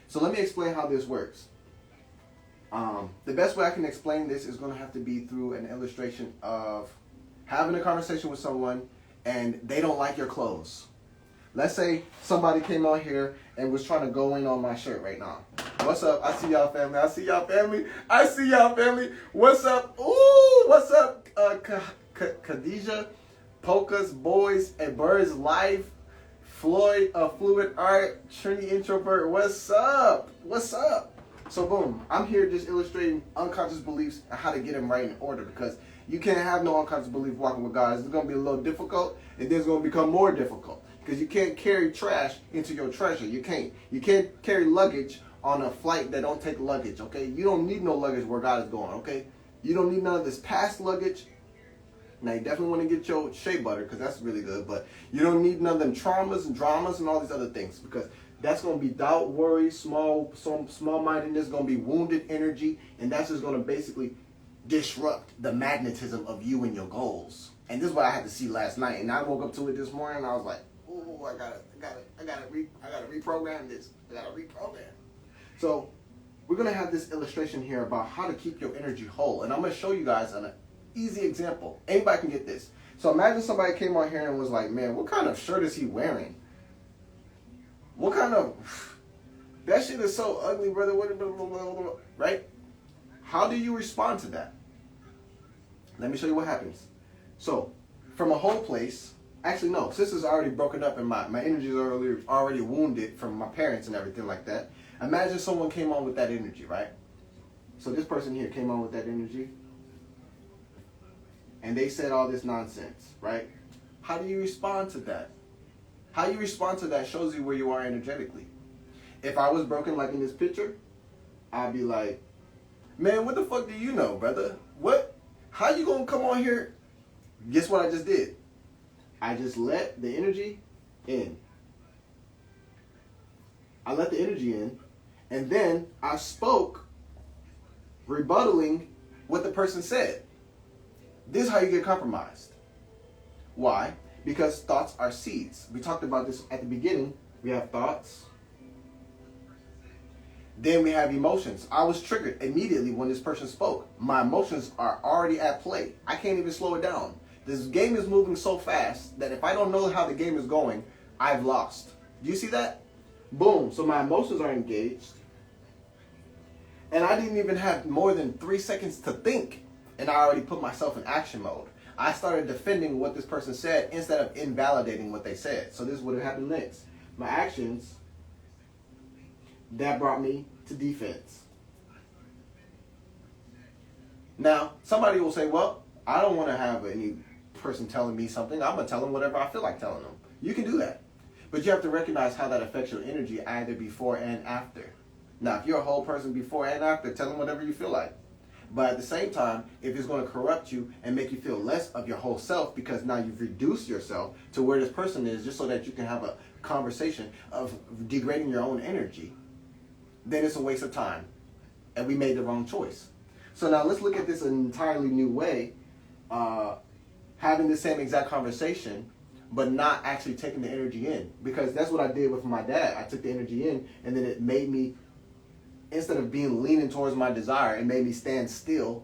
So let me explain how this works. The best way I can explain this is going to have to be through an illustration of having a conversation with someone and they don't like your clothes. Let's say somebody came on here and was trying to go in on my shirt right now. What's up? I see y'all, family. I see y'all, family. I see y'all, family. What's up? Ooh, what's up? Khadijah, Polkas, Boys, and Birds Life, Floyd, Fluid Art, Trinity Introvert. What's up? What's up? So boom, I'm here just illustrating unconscious beliefs and how to get them right in order, because you can't have no unconscious belief walking with God. It's going to be a little difficult, and then it's going to become more difficult, because you can't carry trash into your treasure. You can't. You can't carry luggage on a flight that don't take luggage, okay? You don't need no luggage where God is going, okay? You don't need none of this past luggage. Now, you definitely want to get your shea butter, because that's really good, but you don't need none of them traumas and dramas and all these other things, because that's going to be doubt, worry, small-mindedness, going to be wounded energy, and that's just going to basically disrupt the magnetism of you and your goals. And this is what I had to see last night, and I woke up to it this morning, and I was like, "Ooh, I gotta reprogram this. I gotta reprogram." So we're gonna have this illustration here about how to keep your energy whole, and I'm gonna show you guys an easy example. Anybody can get this. So imagine somebody came on here and was like, "Man, what kind of shirt is he wearing? What kind of that shit is so ugly, brother." Right? How do you respond to that? Let me show you what happens. So, from a whole place, actually no, since it's already broken up and my energy is already wounded from my parents and everything like that, imagine someone came on with that energy, right? So this person here came on with that energy, and they said all this nonsense, right? How do you respond to that? How you respond to that shows you where you are energetically. If I was broken like in this picture, I'd be like, "Man, what the fuck do you know, brother? What? How you gonna come on here?" Guess what I just did? I just let the energy in. I let the energy in, and then I spoke, rebuttaling what the person said. This is how you get compromised. Why? Because thoughts are seeds. We talked about this at the beginning. We have thoughts. Then we have emotions. I was triggered immediately when this person spoke. My emotions are already at play. I can't even slow it down. This game is moving so fast that if I don't know how the game is going, I've lost. Do you see that? Boom. So my emotions are engaged. And I didn't even have more than 3 seconds to think, and I already put myself in action mode. I started defending what this person said instead of invalidating what they said. So this is what happened next. My actions, that brought me to defense. Now, somebody will say, "Well, I don't want to have any person telling me something. I'm going to tell them whatever I feel like telling them." You can do that. But you have to recognize how that affects your energy either before and after. Now, if you're a whole person before and after, tell them whatever you feel like. But at the same time, if it's going to corrupt you and make you feel less of your whole self, because now you've reduced yourself to where this person is just so that you can have a conversation of degrading your own energy, then it's a waste of time. And we made the wrong choice. So now let's look at this an entirely new way. Having the same exact conversation, but not actually taking the energy in. Because that's what I did with my dad. I took the energy in, and then it made me, instead of being leaning towards my desire, it made me stand still,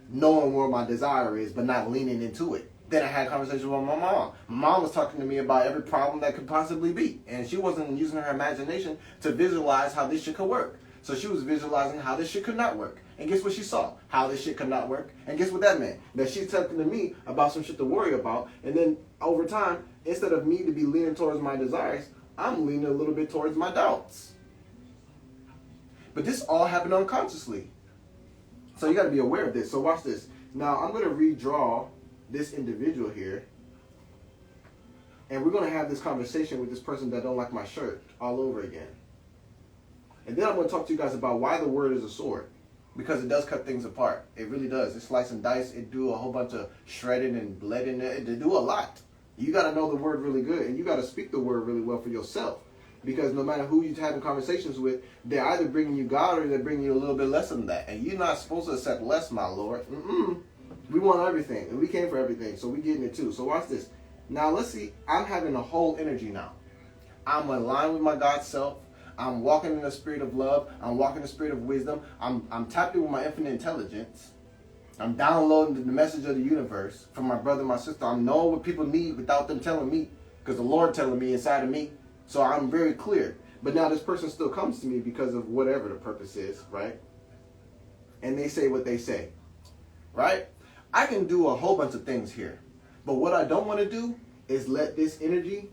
knowing where my desire is, but not leaning into it. Then I had a conversation with my mom. My mom was talking to me about every problem that could possibly be. And she wasn't using her imagination to visualize how this shit could work. So she was visualizing how this shit could not work. And guess what she saw? How this shit could not work. And guess what that meant? That she's talking to me about some shit to worry about. And then over time, instead of me to be leaning towards my desires, I'm leaning a little bit towards my doubts. But this all happened unconsciously. So you got to be aware of this. So watch this. Now I'm going to redraw this individual here. And we're going to have this conversation with this person that don't like my shirt all over again. And then I'm going to talk to you guys about why the word is a sword. Because it does cut things apart. It really does. It slice and dice. It do a whole bunch of shredding and bleeding. It do a lot. You got to know the word really good. And you got to speak the word really well for yourself. Because no matter who you're having conversations with, they're either bringing you God or they're bringing you a little bit less than that. And you're not supposed to accept less, my Lord. We want everything. And we came for everything. So we're getting it too. So watch this. Now let's see. I'm having a whole energy now. I'm aligned with my God self. I'm walking in the spirit of love. I'm walking in the spirit of wisdom. I'm tapped in with my infinite intelligence. I'm downloading the message of the universe from my brother and my sister. I'm knowing what people need without them telling me, because the Lord telling me inside of me. So I'm very clear. But now this person still comes to me because of whatever the purpose is, right? And they say what they say, right? I can do a whole bunch of things here. But what I don't want to do is let this energy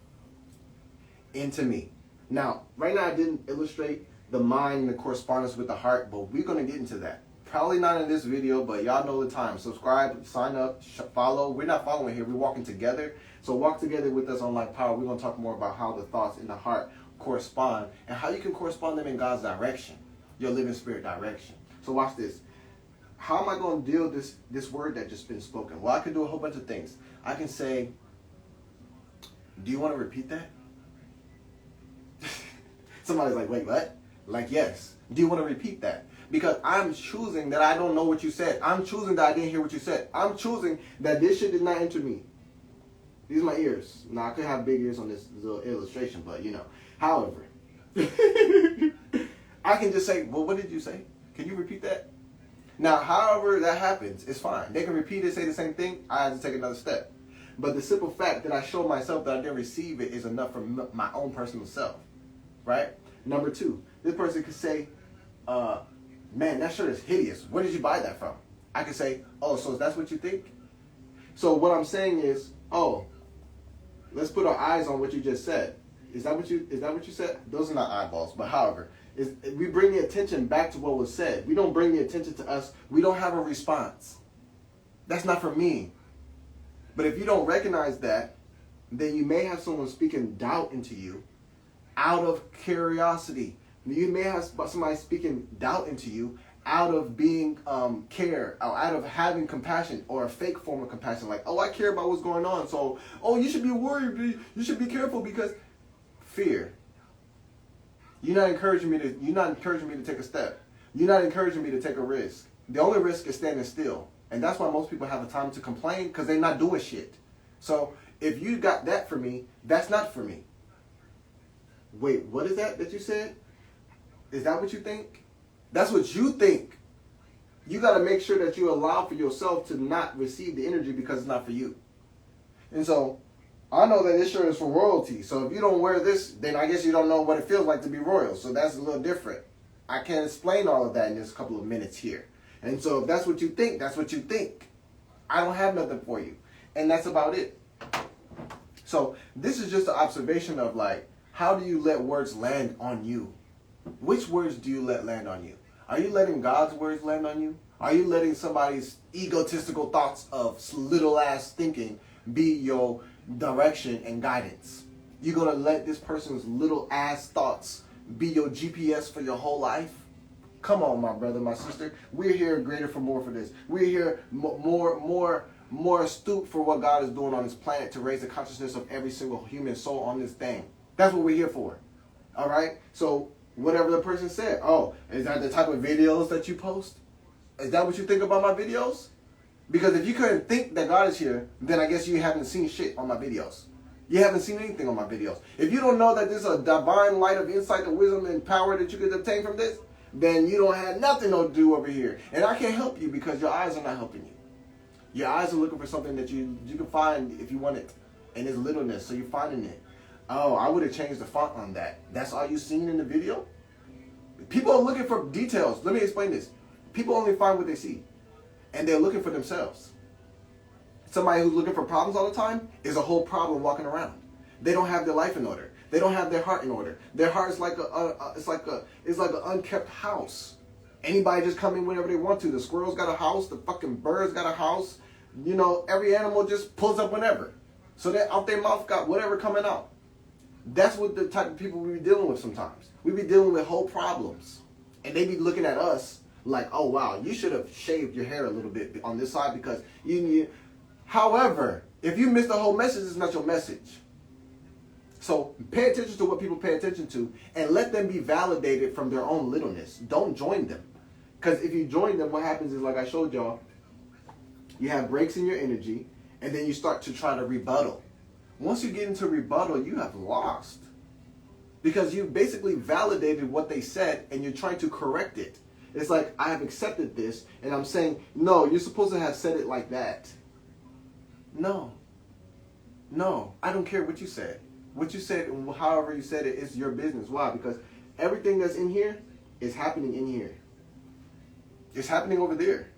into me. Now, right now I didn't illustrate the mind and the correspondence with the heart, but we're going to get into that. Probably not in this video, but y'all know the time. Subscribe, sign up, follow. We're not following here. We're walking together. So walk together with us on Life Power. We're going to talk more about how the thoughts in the heart correspond and how you can correspond them in God's direction, your living spirit direction. So watch this. How am I going to deal with this word that just been spoken? Well, I can do a whole bunch of things. I can say, do you want to repeat that? Somebody's like, wait, what? Like, yes. Do you want to repeat that? Because I'm choosing that I don't know what you said. I'm choosing that I didn't hear what you said. I'm choosing that this shit did not enter me. These are my ears. Now, I could have big ears on this little illustration, but you know. However, I can just say, well, what did you say? Can you repeat that? Now, however that happens, it's fine. They can repeat it, say the same thing. I have to take another step. But the simple fact that I show myself that I didn't receive it is enough for my own personal self. Right? Number two, this person could say, man, that shirt is hideous. Where did you buy that from? I could say, oh, so that's what you think? So what I'm saying is, oh, let's put our eyes on what you just said. Is that what you said? Those are not eyeballs, but however, we bring the attention back to what was said. We don't bring the attention to us. We don't have a response. That's not for me. But if you don't recognize that, then you may have someone speaking doubt into you out of curiosity. You may have somebody speaking doubt into you out of being care, or out of having compassion, or a fake form of compassion. Like, oh, I care about what's going on, so, oh, you should be worried. You should be careful because fear. You're not encouraging me to take a step. You're not encouraging me to take a risk. The only risk is standing still. And that's why most people have the time to complain, because they're not doing shit. So if you got that for me, that's not for me. Wait, what is that you said? Is that what you think? That's what you think. You got to make sure that you allow for yourself to not receive the energy because it's not for you. And so I know that this shirt is for royalty. So if you don't wear this, then I guess you don't know what it feels like to be royal. So that's a little different. I can't explain all of that in just a couple of minutes here. And so if that's what you think, that's what you think. I don't have nothing for you. And that's about it. So this is just an observation of like, how do you let words land on you? Which words do you let land on you? Are you letting God's words land on you? Are you letting somebody's egotistical thoughts of little ass thinking be your direction and guidance? You're going to let this person's little ass thoughts be your GPS for your whole life? Come on, my brother, my sister. We're here greater for more for this. We're here more astute for what God is doing on this planet to raise the consciousness of every single human soul on this thing. That's what we're here for. All right? So whatever the person said, oh, is that the type of videos that you post? Is that what you think about my videos? Because if you couldn't think that God is here, then I guess you haven't seen shit on my videos. You haven't seen anything on my videos. If you don't know that there's a divine light of insight and wisdom and power that you could obtain from this, then you don't have nothing to do over here. And I can't help you because your eyes are not helping you. Your eyes are looking for something that you can find if you want it. And it's littleness, so you're finding it. Oh, I would have changed the font on that. That's all you've seen in the video? People are looking for details. Let me explain this. People only find what they see. And they're looking for themselves. Somebody who's looking for problems all the time is a whole problem walking around. They don't have their life in order. They don't have their heart in order. Their heart is like an unkept house. Anybody just come in whenever they want to. The squirrel's got a house. The fucking bird's got a house. You know, every animal just pulls up whenever. So that out their mouth got whatever coming out. That's what the type of people we be dealing with sometimes. We be dealing with whole problems. And they be looking at us like, oh, wow, you should have shaved your hair a little bit on this side because you need. However, if you miss the whole message, it's not your message. So pay attention to what people pay attention to and let them be validated from their own littleness. Don't join them. Because if you join them, what happens is, like I showed y'all, you have breaks in your energy and then you start to try to rebuttal. Once you get into rebuttal, you have lost. because you basically validated what they said and you're trying to correct it. It's like, I have accepted this and I'm saying, no, you're supposed to have said it like that. No, I don't care what you said. What you said, however you said it, is your business. Why? Because everything that's in here is happening in here. It's happening over there.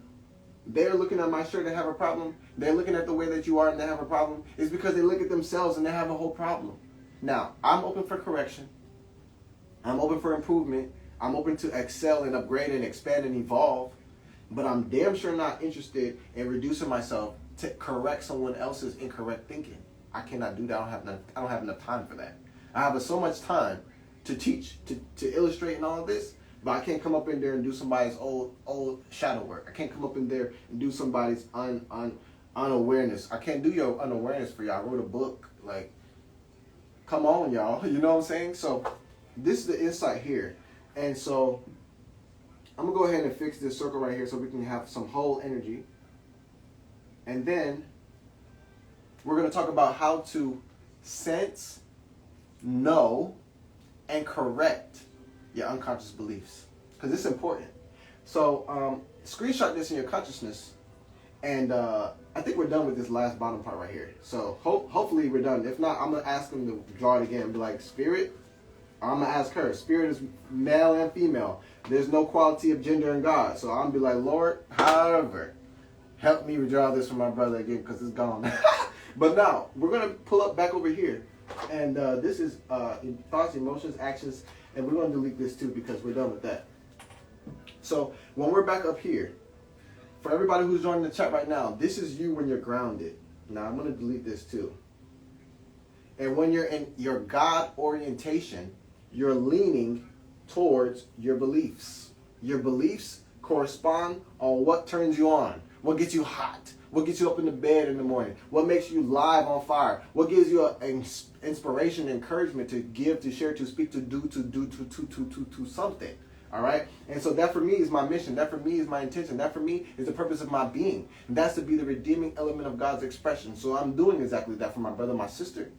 They're looking at my shirt and have a problem. They're looking at the way that you are and they have a problem. It's because they look at themselves and they have a whole problem. Now, I'm open for correction. I'm open for improvement. I'm open to excel and upgrade and expand and evolve. But I'm damn sure not interested in reducing myself to correct someone else's incorrect thinking. I cannot do that. I don't have enough time for that. I have so much time to teach, to illustrate and all of this, but I can't come up in there and do somebody's old shadow work. I can't come up in there and do somebody's unawareness. I can't do your unawareness for y'all. I wrote a book. Like, come on, y'all. You know what I'm saying? So this is the insight here. And so I'm going to go ahead and fix this circle right here so we can have some whole energy. And then we're going to talk about how to sense, know, and correct your unconscious beliefs, because it's important. So screenshot this in your consciousness, and I think we're done with this last bottom part right here. So hopefully we're done. If not, I'm going to ask them to draw it again and be like, Spirit, I'm going to ask her. Spirit is male and female. There's no quality of gender in God. So I'm going to be like, Lord, however, help me redraw this for my brother again, because it's gone. But now, we're going to pull up back over here. And this is thoughts, emotions, actions. And we're going to delete this too because we're done with that. So when we're back up here, for everybody who's joining the chat right now, this is you when you're grounded. Now I'm going to delete this too. And when you're in your God orientation, you're leaning towards your beliefs. Your beliefs correspond on what turns you on, what gets you hot, what gets you up in the bed in the morning, what makes you live on fire, what gives you an inspiration, encouragement to give, to share, to speak, to do something. All right? And so that for me is my mission. That for me is my intention. That for me is the purpose of my being. And that's to be the redeeming element of God's expression. So I'm doing exactly that for my brother, my sister.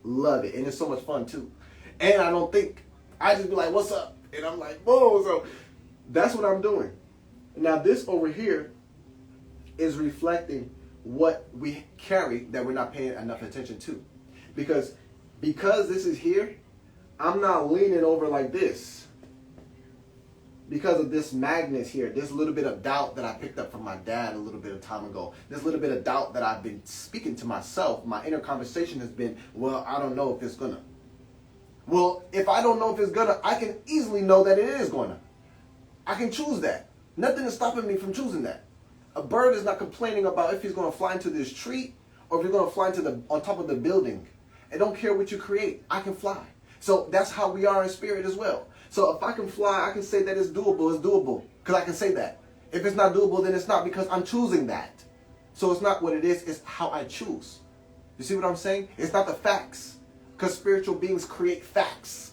Love it. And it's so much fun too. And I don't think, I just be like, what's up? And I'm like, whoa. So that's what I'm doing. Now this over here is reflecting what we carry that we're not paying enough attention to. Because this is here, I'm not leaning over like this. Because of this magnet here, this little bit of doubt that I picked up from my dad a little bit of time ago. This little bit of doubt that I've been speaking to myself. My inner conversation has been, well, I don't know if it's gonna. Well, if I don't know if it's gonna, I can easily know that it is gonna. I can choose that. Nothing is stopping me from choosing that. A bird is not complaining about if he's going to fly into this tree or if he's going to fly into on top of the building. I don't care what you create. I can fly. So that's how we are in spirit as well. So if I can fly, I can say that it's doable. It's doable because I can say that. If it's not doable, then it's not, because I'm choosing that. So it's not what it is. It's how I choose. You see what I'm saying? It's not the facts, because spiritual beings create facts.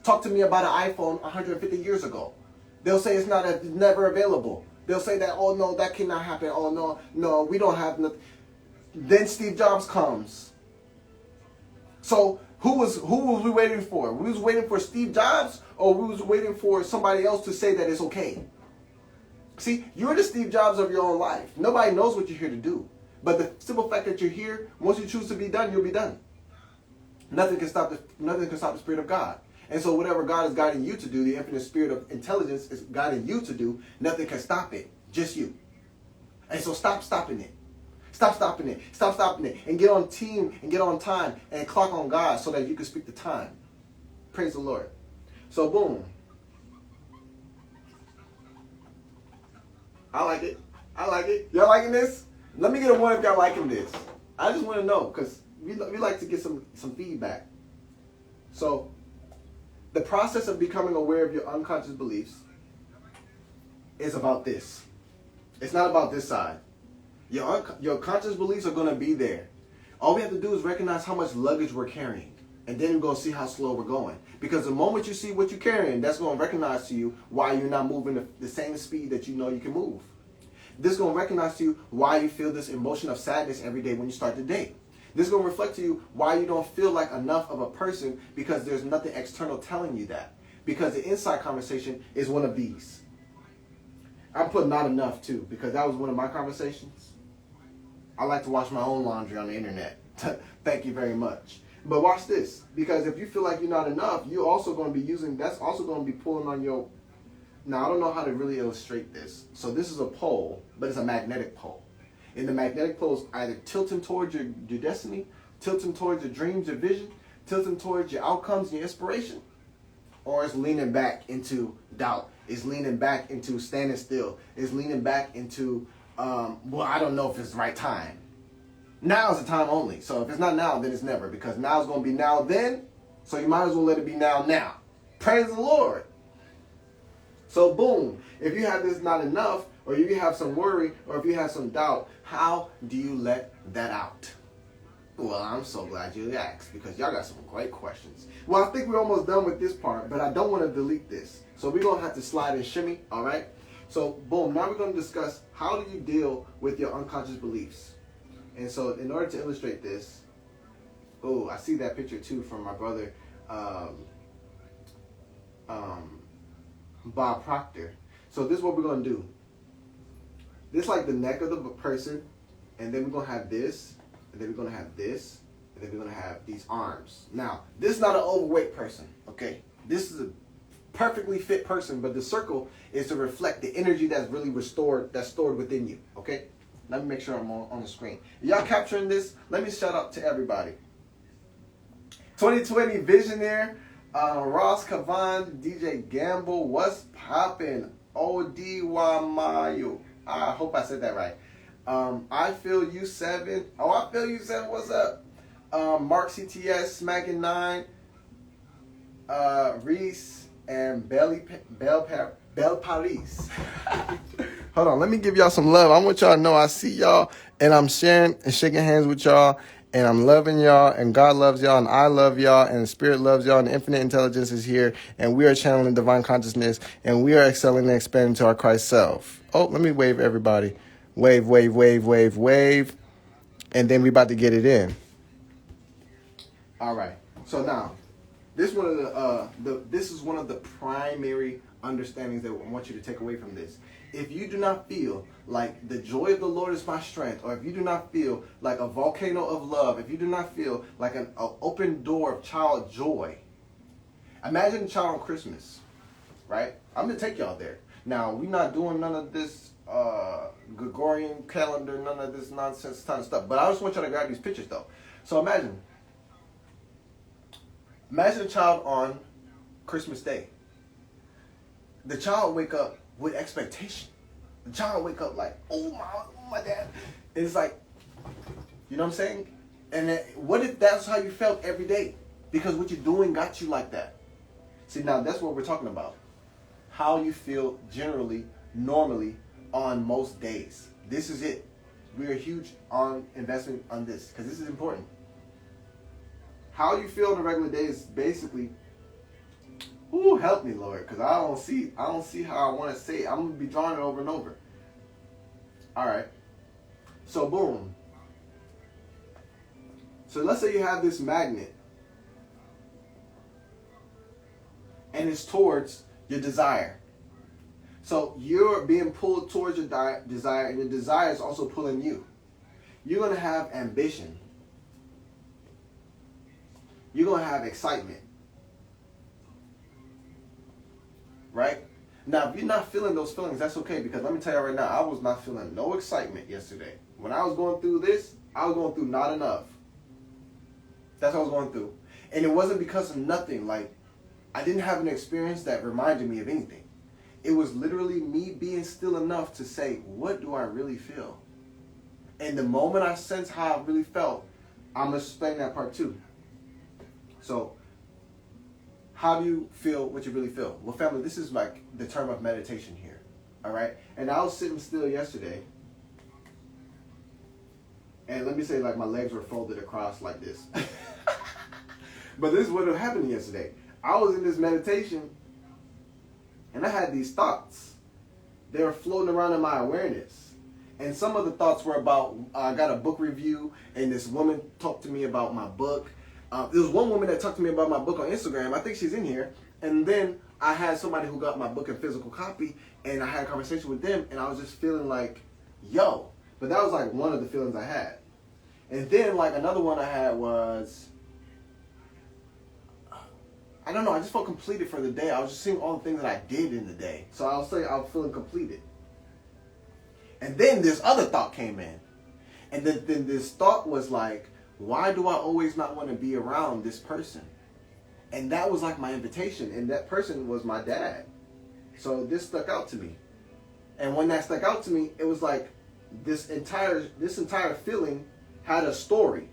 Talk to me about an iPhone 150 years ago. They'll say it's never available. They'll say that, oh no, that cannot happen. Oh no, we don't have nothing. Then Steve Jobs comes. So who was we waiting for? We was waiting for Steve Jobs, or we was waiting for somebody else to say that it's okay? See, you're the Steve Jobs of your own life. Nobody knows what you're here to do. But the simple fact that you're here, once you choose to be done, you'll be done. Nothing can stop the Spirit of God. And so whatever God is guiding you to do, the infinite spirit of intelligence is guiding you to do, nothing can stop it. Just you. And so stop stopping it. Stop stopping it. Stop stopping it. And get on team and get on time and clock on God so that you can speak the time. Praise the Lord. So boom. I like it. I like it. Y'all liking this? Let me get a one if y'all liking this. I just want to know, because we like to get some feedback. So the process of becoming aware of your unconscious beliefs is about this. It's not about this side. Your conscious beliefs are going to be there. All we have to do is recognize how much luggage we're carrying. And then we're going to see how slow we're going. Because the moment you see what you're carrying, that's going to recognize to you why you're not moving the same speed that you know you can move. This is going to recognize to you why you feel this emotion of sadness every day when you start the day. This is going to reflect to you why you don't feel like enough of a person, because there's nothing external telling you that. Because the inside conversation is one of these. I'm putting not enough too, because that was one of my conversations. I like to watch my own laundry on the internet. Thank you very much. But watch this, because if you feel like you're not enough, you're also going to be using, that's also going to be pulling on your, now I don't know how to really illustrate this. So this is a pole, but it's a magnetic pole. And the magnetic pole is either tilting towards your destiny, tilting towards your dreams, your vision, tilting towards your outcomes and your inspiration, or it's leaning back into doubt. It's leaning back into standing still. It's leaning back into, well, I don't know if it's the right time. Now is the time only. So if it's not now, then it's never. Because now is going to be now then. So you might as well let it be now. Praise the Lord. So boom. If you have this not enough, or if you have some worry, or if you have some doubt, how do you let that out? Well, I'm so glad you asked, because y'all got some great questions. Well, I think we're almost done with this part, but I don't want to delete this. So we're going to have to slide and shimmy, all right? So boom. Now we're going to discuss, how do you deal with your unconscious beliefs? And so in order to illustrate this, oh, I see that picture too from my brother, Bob Proctor. So this is what we're going to do. This is like the neck of the person, and then we're going to have this, and then we're going to have this, and then we're going to have these arms. Now, this is not an overweight person, okay? This is a perfectly fit person, but the circle is to reflect the energy that's really restored, that's stored within you, okay? Let me make sure I'm on the screen. Y'all capturing this? Let me shout out to everybody. 2020 Visionaire, Ross Kavan, DJ Gamble, what's poppin'? Odiwamayo. I hope I said that right. I feel you 7. Oh, I feel you 7. What's up? Mark CTS, Smacking 9, Reese, and Belle Paris. Hold on, let me give y'all some love. I want y'all to know I see y'all, and I'm sharing and shaking hands with y'all, and I'm loving y'all, and God loves y'all, and I love y'all, and the Spirit loves y'all, and infinite intelligence is here, and we are channeling divine consciousness, and we are excelling and expanding to our Christ self. Oh, let me wave everybody. Wave, wave, wave, wave, wave, and then we about to get it in. All right. So now, this one of this is one of the primary understandings that I want you to take away from this. If you do not feel like the joy of the Lord is my strength, or if you do not feel like a volcano of love, if you do not feel like an open door of child joy, imagine a child on Christmas, right? I'm going to take y'all there. Now, we're not doing none of this Gregorian calendar, none of this nonsense kind of stuff, but I just want y'all to grab these pictures, though. So imagine a child on Christmas Day. The child wake up with expectation. The child wake up like, oh my dad. And it's like, you know what I'm saying? And then, what if that's how you felt every day? Because what you're doing got you like that. See, now that's what we're talking about. How you feel generally, normally, on most days. This is it. We're huge on investing on this, because this is important. How you feel on a regular day is basically, ooh, help me, Lord, because I don't see how I want to say it. I'm going to be drawing it over and over. All right. So, boom. So, let's say you have this magnet, and it's towards your desire. So, you're being pulled towards your desire, and your desire is also pulling you. You're going to have ambition. You're going to have excitement. Right? Now, if you're not feeling those feelings, that's okay, because let me tell you right now, I was not feeling no excitement yesterday. When I was going through this, I was going through not enough. That's what I was going through. And it wasn't because of nothing. Like, I didn't have an experience that reminded me of anything. It was literally me being still enough to say, what do I really feel? And the moment I sensed how I really felt, I'm going to explain that part too. So, how do you feel what you really feel? Well, family, this is like the term of meditation here. All right? And I was sitting still yesterday. And let me say, like, my legs were folded across like this. But this is what happened yesterday. I was in this meditation, and I had these thoughts. They were floating around in my awareness. And some of the thoughts were about, I got a book review, and this woman talked to me about my book. There was one woman that talked to me about my book on Instagram. I think she's in here. And then I had somebody who got my book in physical copy, and I had a conversation with them, and I was just feeling like, yo. But that was like one of the feelings I had. And then like another one I had was, I don't know, I just felt completed for the day. I was just seeing all the things that I did in the day. So I'll say I was feeling completed. And then this other thought came in. And then this thought was like, why do I always not want to be around this person? And that was like my invitation. And that person was my dad. So this stuck out to me. And when that stuck out to me, it was like this entire feeling had a story.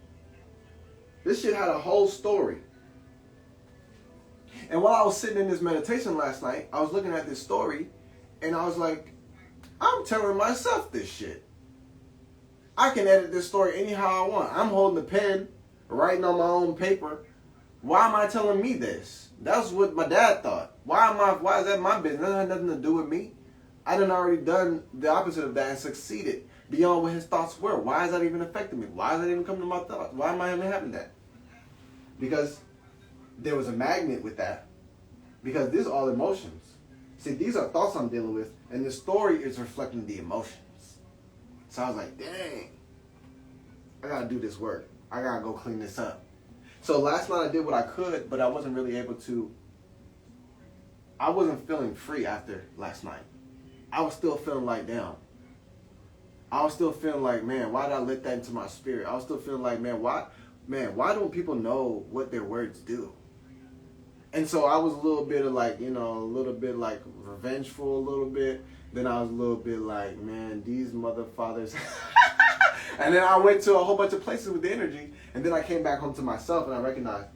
This shit had a whole story. And while I was sitting in this meditation last night, I was looking at this story, and I was like, I'm telling myself this shit. I can edit this story anyhow I want. I'm holding the pen, writing on my own paper. Why am I telling me this? That's what my dad thought. Why is that my business? That had nothing to do with me. I done already done the opposite of that and succeeded beyond what his thoughts were. Why is that even affecting me? Why is that even coming to my thoughts? Why am I even having that? Because there was a magnet with that. Because these are all emotions. See, these are thoughts I'm dealing with, and the story is reflecting the emotions. So I was like, dang, I gotta do this work. I gotta go clean this up. So last night I did what I could, but I wasn't really able to. I wasn't feeling free after last night. I was still feeling like, damn. I was still feeling like, man, why did I let that into my spirit? I was still feeling like, why don't people know what their words do? And so I was a little bit of like, a little bit like revengeful a little bit. Then I was a little bit like, man, these mother fathers. And then I went to a whole bunch of places with the energy. And then I came back home to myself and I recognized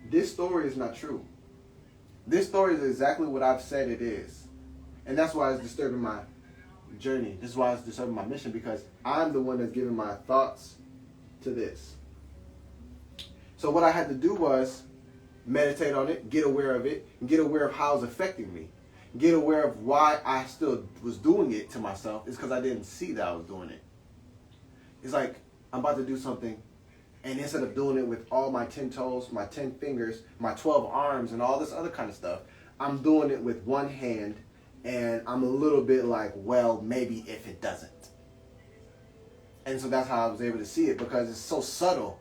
this story is not true. This story is exactly what I've said it is. And that's why it's disturbing my journey. This is why it's disturbing my mission, because I'm the one that's giving my thoughts to this. So what I had to do was meditate on it, get aware of it, and get aware of how it's affecting me. Get aware of why I still was doing it to myself. It's because I didn't see that I was doing it. It's like I'm about to do something, and instead of doing it with all my 10 toes, my 10 fingers, my 12 arms, and all this other kind of stuff, I'm doing it with one hand, and I'm a little bit like, well, maybe if it doesn't. And so that's how I was able to see it, because it's so subtle.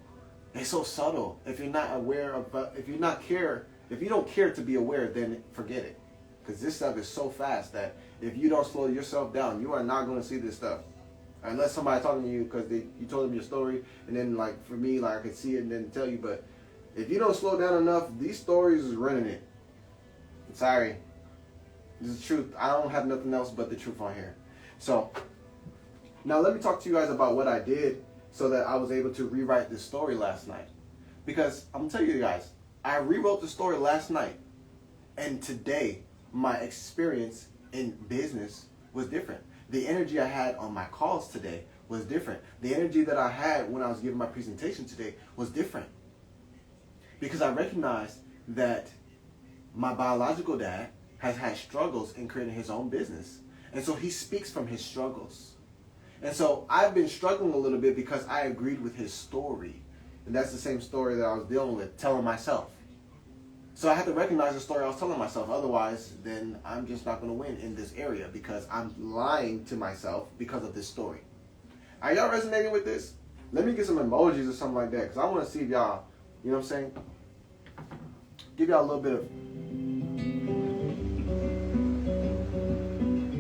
It's so subtle. If you're not aware of, if you don't care to be aware, then forget it. Because this stuff is so fast that if you don't slow yourself down, you are not going to see this stuff. Unless somebody talking to you because you told them your story, and then like for me, like I could see it and then tell you. But if you don't slow down enough, these stories is running it. Sorry. This is the truth. I don't have nothing else but the truth on here. So now let me talk to you guys about what I did so that I was able to rewrite this story last night. Because I'm going to tell you guys, I rewrote the story last night. And today, my experience in business was different. The energy I had on my calls today was different. The energy that I had when I was giving my presentation today was different. Because I recognized that my biological dad has had struggles in creating his own business. And so he speaks from his struggles. And so I've been struggling a little bit because I agreed with his story. And that's the same story that I was dealing with, telling myself. So I had to recognize the story I was telling myself. Otherwise, then I'm just not going to win in this area because I'm lying to myself because of this story. Are y'all resonating with this? Let me get some emojis or something like that because I want to see if y'all, you know what I'm saying? Give y'all a little bit of...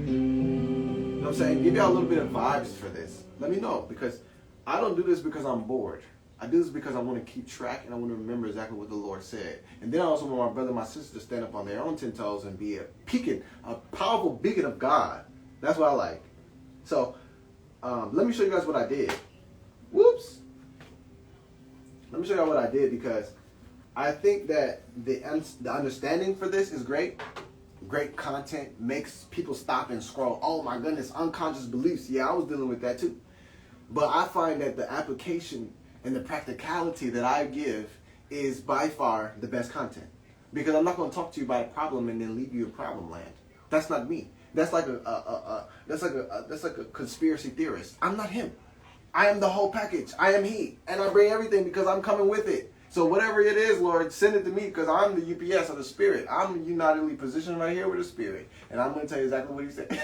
You know what I'm saying? Give y'all a little bit of vibes for this. Let me know, because I don't do this because I'm bored. I do this because I want to keep track and I want to remember exactly what the Lord said. And then I also want my brother and my sister to stand up on their own 10 toes and be a powerful beacon of God. That's what I like. So let me show you guys what I did. Whoops. Let me show you what I did, because I think that the understanding for this is great. Great content makes people stop and scroll. Oh my goodness, unconscious beliefs. Yeah, I was dealing with that too. But I find that the application and the practicality that I give is by far the best content. Because I'm not going to talk to you about a problem and then leave you in problem land. That's not me. That's like a conspiracy theorist. I'm not him. I am the whole package. I am he. And I bring everything because I'm coming with it. So whatever it is, Lord, send it to me because I'm the UPS of the Spirit. I'm unitedly positioned right here with the Spirit. And I'm going to tell you exactly what he said.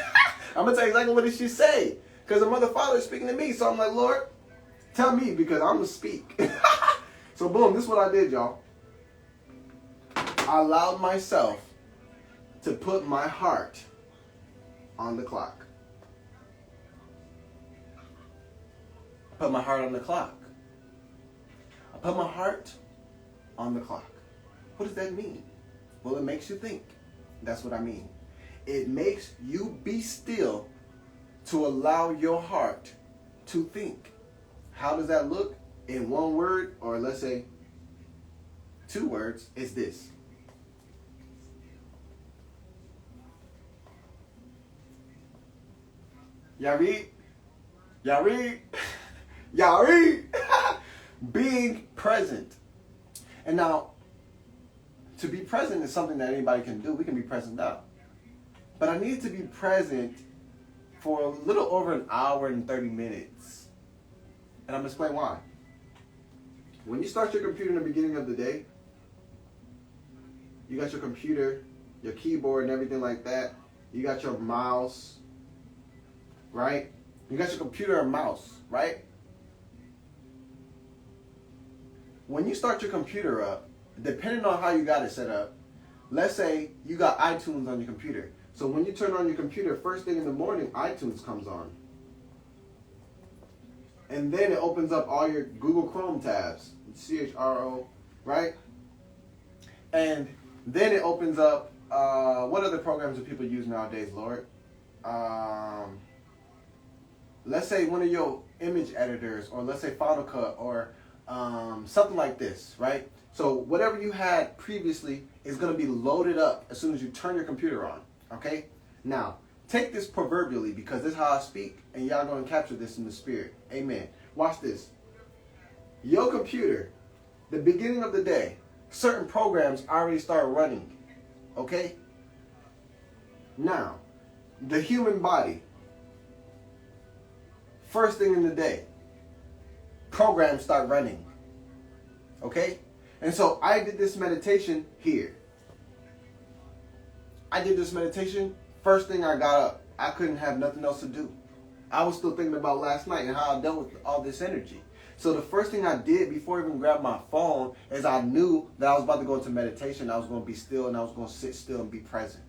I'm going to tell you exactly what he should say. Because the Mother Father is speaking to me. So I'm like, Lord, tell me because I'm going to speak. So boom, this is what I did, y'all. I allowed myself to put my heart on the clock. I put my heart on the clock. I put my heart on the clock. What does that mean? Well, it makes you think. That's what I mean. It makes you be still to allow your heart to think. How does that look? In one word, or let's say 2 words, it's this. Y'all read? Y'all read? Y'all read? Being present. And now, to be present is something that anybody can do. We can be present now. But I need to be present for a little over an hour and 30 minutes. And I'm going to explain why. When you start your computer in the beginning of the day, you got your computer, your keyboard and everything like that. You got your mouse, right? You got your computer and mouse, right? When you start your computer up, depending on how you got it set up, let's say you got iTunes on your computer. So when you turn on your computer, first thing in the morning, iTunes comes on. And then it opens up all your Google Chrome tabs, CHRO, right? And then it opens up, what other programs do people use nowadays, Lord? Let's say one of your image editors, or let's say Final Cut, or something like this, right? So whatever you had previously is going to be loaded up as soon as you turn your computer on, okay? Now, take this proverbially because this is how I speak, and y'all going to capture this in the spirit. Amen. Watch this. Your computer, the beginning of the day, certain programs already start running, okay? Now, the human body, first thing in the day, programs start running, okay? And so I did this meditation here. I did this meditation first thing I got up. I couldn't have nothing else to do. I was still thinking about last night and how I dealt with all this energy. So the first thing I did before I even grabbed my phone is I knew that I was about to go into meditation. I was going to be still and I was going to sit still and be present.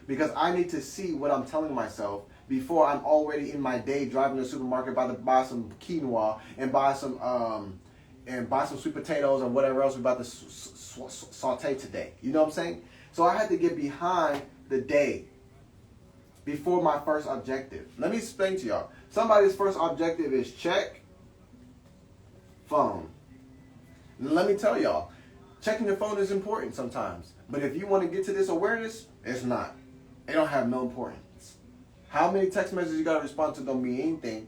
Because I need to see what I'm telling myself before I'm already in my day driving to the supermarket, about to buy some quinoa and buy some sweet potatoes and whatever else we're about to saute today. You know what I'm saying? So I had to get behind the day before my first objective. Let me explain to y'all. Somebody's first objective is check phone. Let me tell y'all, checking your phone is important sometimes. But if you want to get to this awareness, it's not. It don't have no importance. How many text messages you got to respond to don't mean anything.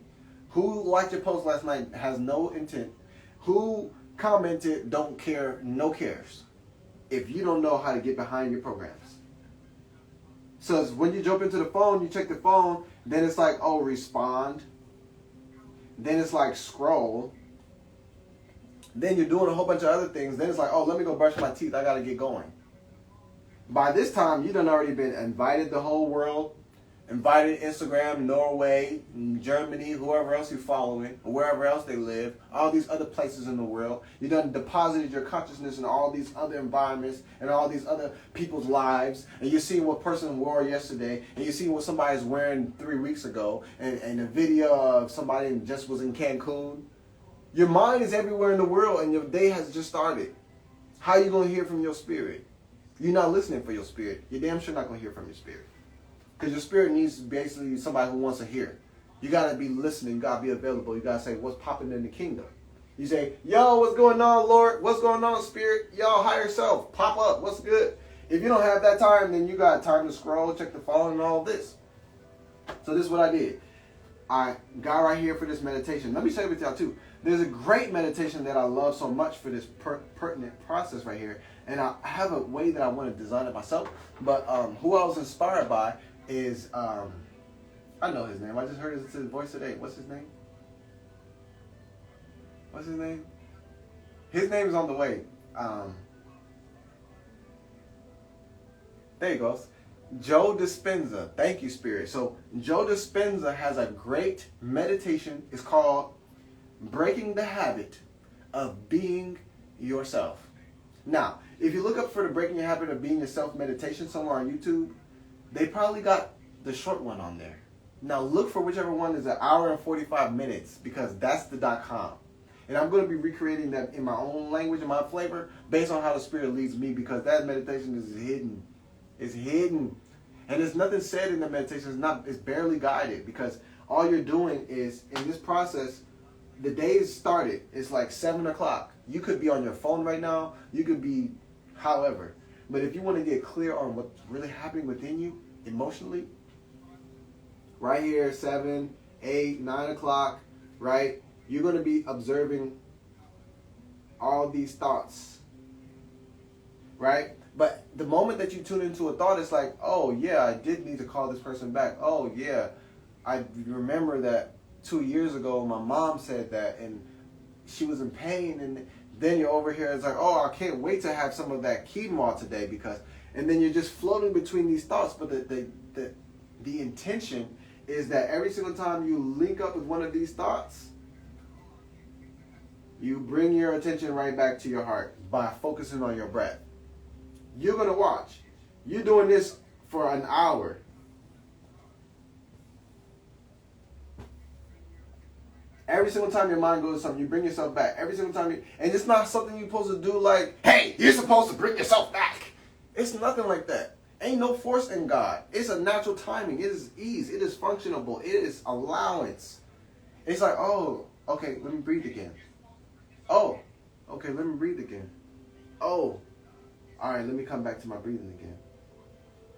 Who liked your post last night has no intent. Who commented don't care, no cares. If you don't know how to get behind your programs. So it's when you jump into the phone, you check the phone, then it's like, oh, respond. Then it's like scroll. Then you're doing a whole bunch of other things. Then it's like, oh, let me go brush my teeth. I got to get going. By this time, you done already been invited the whole world. Invited Instagram, Norway, Germany, whoever else you're following, or wherever else they live, all these other places in the world. You done deposited your consciousness in all these other environments and all these other people's lives. And you're seeing what person wore yesterday, and you're seeing what somebody's wearing 3 weeks ago, and a video of somebody just was in Cancun. Your mind is everywhere in the world, and your day has just started. How are you going to hear from your spirit? You're not listening for your spirit. You're damn sure not going to hear from your spirit. Because your spirit needs basically somebody who wants to hear. You got to be listening. You got to be available. You got to say, what's popping in the kingdom? You say, yo, what's going on, Lord? What's going on, spirit? Yo, higher self. Pop up. What's good? If you don't have that time, then you got time to scroll, check the phone, and all this. So this is what I did. I got right here for this meditation. Let me share it with y'all, too. There's a great meditation that I love so much for this pertinent process right here. And I have a way that I want to design it myself. But who I was inspired by is I know his name. I just heard his voice today. What's his name? What's his name? His name is on the way. There he goes. Joe Dispenza. Thank you, Spirit. So Joe Dispenza has a great meditation. It's called Breaking the Habit of Being Yourself. Now, if you look up for the Breaking Your Habit of Being Yourself meditation somewhere on YouTube, they probably got the short one on there. Now look for whichever one is 1 hour and 45 minutes, because that's the .com. And I'm going to be recreating that in my own language and my flavor based on how the Spirit leads me, because that meditation is hidden. It's hidden. And there's nothing said in the meditation. It's barely guided, because all you're doing is, in this process, the day is started. It's like 7 o'clock. You could be on your phone right now. You could be however. But if you want to get clear on what's really happening within you emotionally, right here, 7, 8, 9 o'clock, right? You're going to be observing all these thoughts, right? But the moment that you tune into a thought, it's like, oh, yeah, I did need to call this person back. Oh, yeah, I remember that 2 years ago my mom said that and she was in pain. And then you're over here, it's like, oh, I can't wait to have some of that quinoa today, because, and then you're just floating between these thoughts. But the intention is that every single time you link up with one of these thoughts, you bring your attention right back to your heart by focusing on your breath. You're going to watch. You're doing this for an hour. Every single time your mind goes to something, you bring yourself back. Every single time and it's not something you're supposed to do like, hey, you're supposed to bring yourself back. It's nothing like that. Ain't no force in God. It's a natural timing. It is ease. It is functionable. It is allowance. It's like, oh, okay, let me breathe again. Oh, okay, let me breathe again. Oh, all right, let me come back to my breathing again.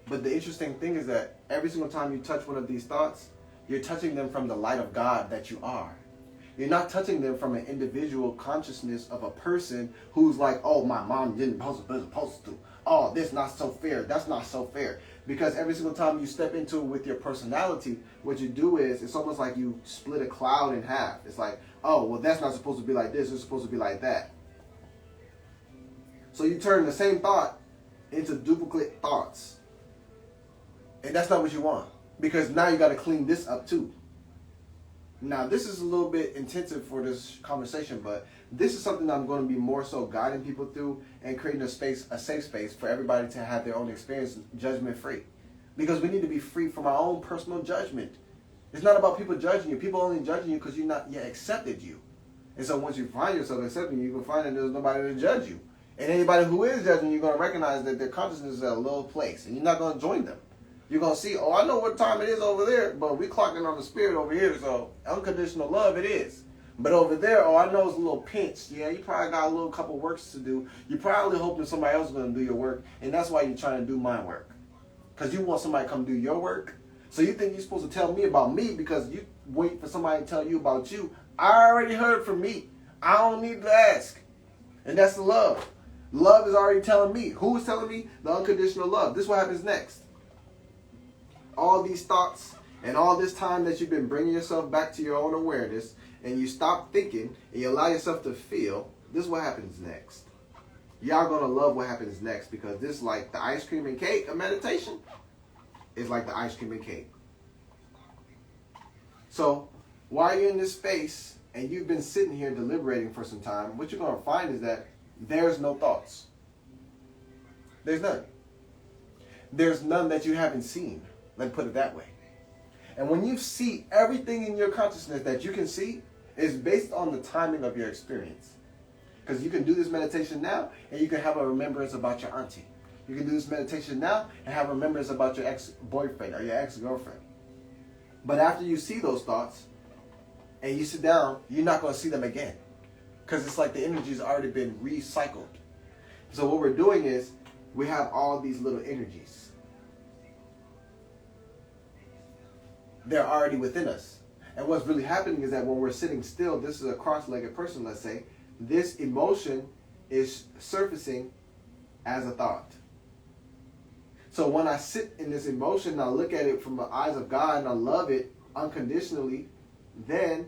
But the interesting thing is that every single time you touch one of these thoughts, you're touching them from the light of God that you are. You're not touching them from an individual consciousness of a person who's like, oh, my mom didn't supposed to. Oh, this not so fair. That's not so fair. Because every single time you step into it with your personality, what you do is, it's almost like you split a cloud in half. It's like, oh, well, that's not supposed to be like this. It's supposed to be like that. So you turn the same thought into duplicate thoughts. And that's not what you want. Because now you got to clean this up too. Now, this is a little bit intensive for this conversation, but this is something I'm going to be more so guiding people through and creating a safe space for everybody to have their own experience, judgment free. Because we need to be free from our own personal judgment. It's not about people judging you. People only judging you because you're not yet accepted you. And so once you find yourself accepting you, can find that there's nobody to judge you. And anybody who is judging you, you're going to recognize that their consciousness is at a low place, and you're not going to join them. You're going to see, oh, I know what time it is over there, but we clocking on the Spirit over here, so unconditional love it is. But over there, oh, I know it's a little pinched. Yeah, you probably got a little couple works to do. You're probably hoping somebody else is going to do your work, and that's why you're trying to do my work. Because you want somebody to come do your work. So you think you're supposed to tell me about me because you wait for somebody to tell you about you. I already heard from me. I don't need to ask. And that's the love. Love is already telling me. Who is telling me? The unconditional love. This is what happens next. All these thoughts and all this time that you've been bringing yourself back to your own awareness, and you stop thinking and you allow yourself to feel, this is what happens next. Y'all gonna love what happens next, because this is like the ice cream and cake of meditation. It's like the ice cream and cake. So while you're in this space and you've been sitting here deliberating for some time, what you're gonna find is that there's no thoughts. There's none. There's none that you haven't seen. Let me put it that way. And when you see everything in your consciousness that you can see is based on the timing of your experience. Because you can do this meditation now and you can have a remembrance about your auntie. You can do this meditation now and have a remembrance about your ex-boyfriend or your ex-girlfriend. But after you see those thoughts and you sit down, you're not going to see them again. Because it's like the energy's already been recycled. So what we're doing is we have all these little energies. They're already within us. And what's really happening is that when we're sitting still, this is a cross-legged person, let's say, this emotion is surfacing as a thought. So when I sit in this emotion and I look at it from the eyes of God and I love it unconditionally, then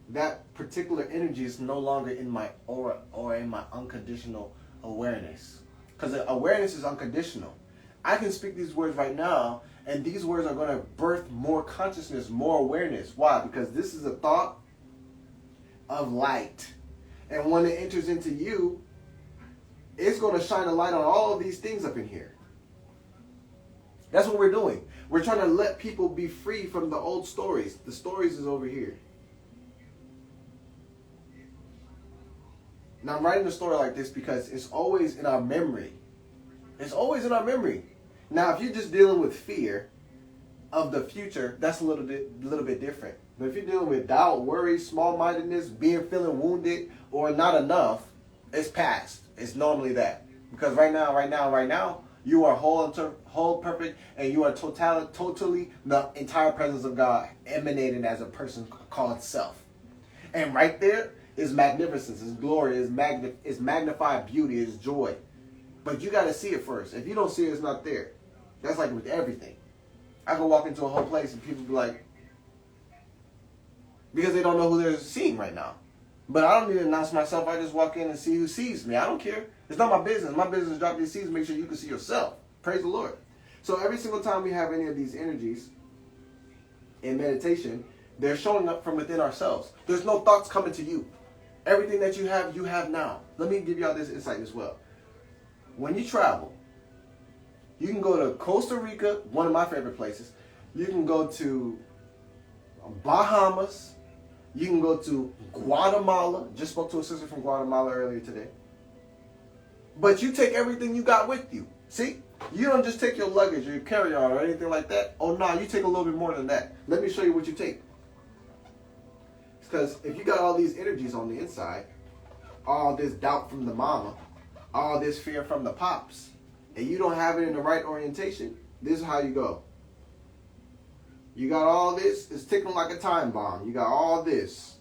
that particular energy is no longer in my aura or in my unconditional awareness. Because awareness is unconditional. I can speak these words right now, and these words are going to birth more consciousness, more awareness. Why? Because this is a thought of light. And when it enters into you, it's going to shine a light on all of these things up in here. That's what we're doing. We're trying to let people be free from the old stories. The stories is over here. Now, I'm writing a story like this because it's always in our memory. It's always in our memory. Now, if you're just dealing with fear of the future, that's a little bit different. But if you're dealing with doubt, worry, small-mindedness, feeling wounded, or not enough, it's past. It's normally that. Because right now, you are whole, perfect, and you are totally the entire presence of God emanating as a person called self. And right there is magnificence, is glory, is magnified beauty, is joy. But you got to see it first. If you don't see it, it's not there. That's like with everything. I can walk into a whole place and people be like, because they don't know who they're seeing right now. But I don't need to announce myself. I just walk in and see who sees me. I don't care. It's not my business. My business is drop these seeds, make sure you can see yourself. Praise the Lord. So every single time we have any of these energies in meditation, they're showing up from within ourselves. There's no thoughts coming to you. Everything that you have now. Let me give y'all this insight as well. When you travel, you can go to Costa Rica, one of my favorite places. You can go to Bahamas. You can go to Guatemala. Just spoke to a sister from Guatemala earlier today. But you take everything you got with you. See? You don't just take your luggage or your carry-on or anything like that. Oh, no, you take a little bit more than that. Let me show you what you take. Because if you got all these energies on the inside, all this doubt from the mama, all this fear from the pops, and you don't have it in the right orientation, this is how you go. You got all this, it's ticking like a time bomb. You got all this.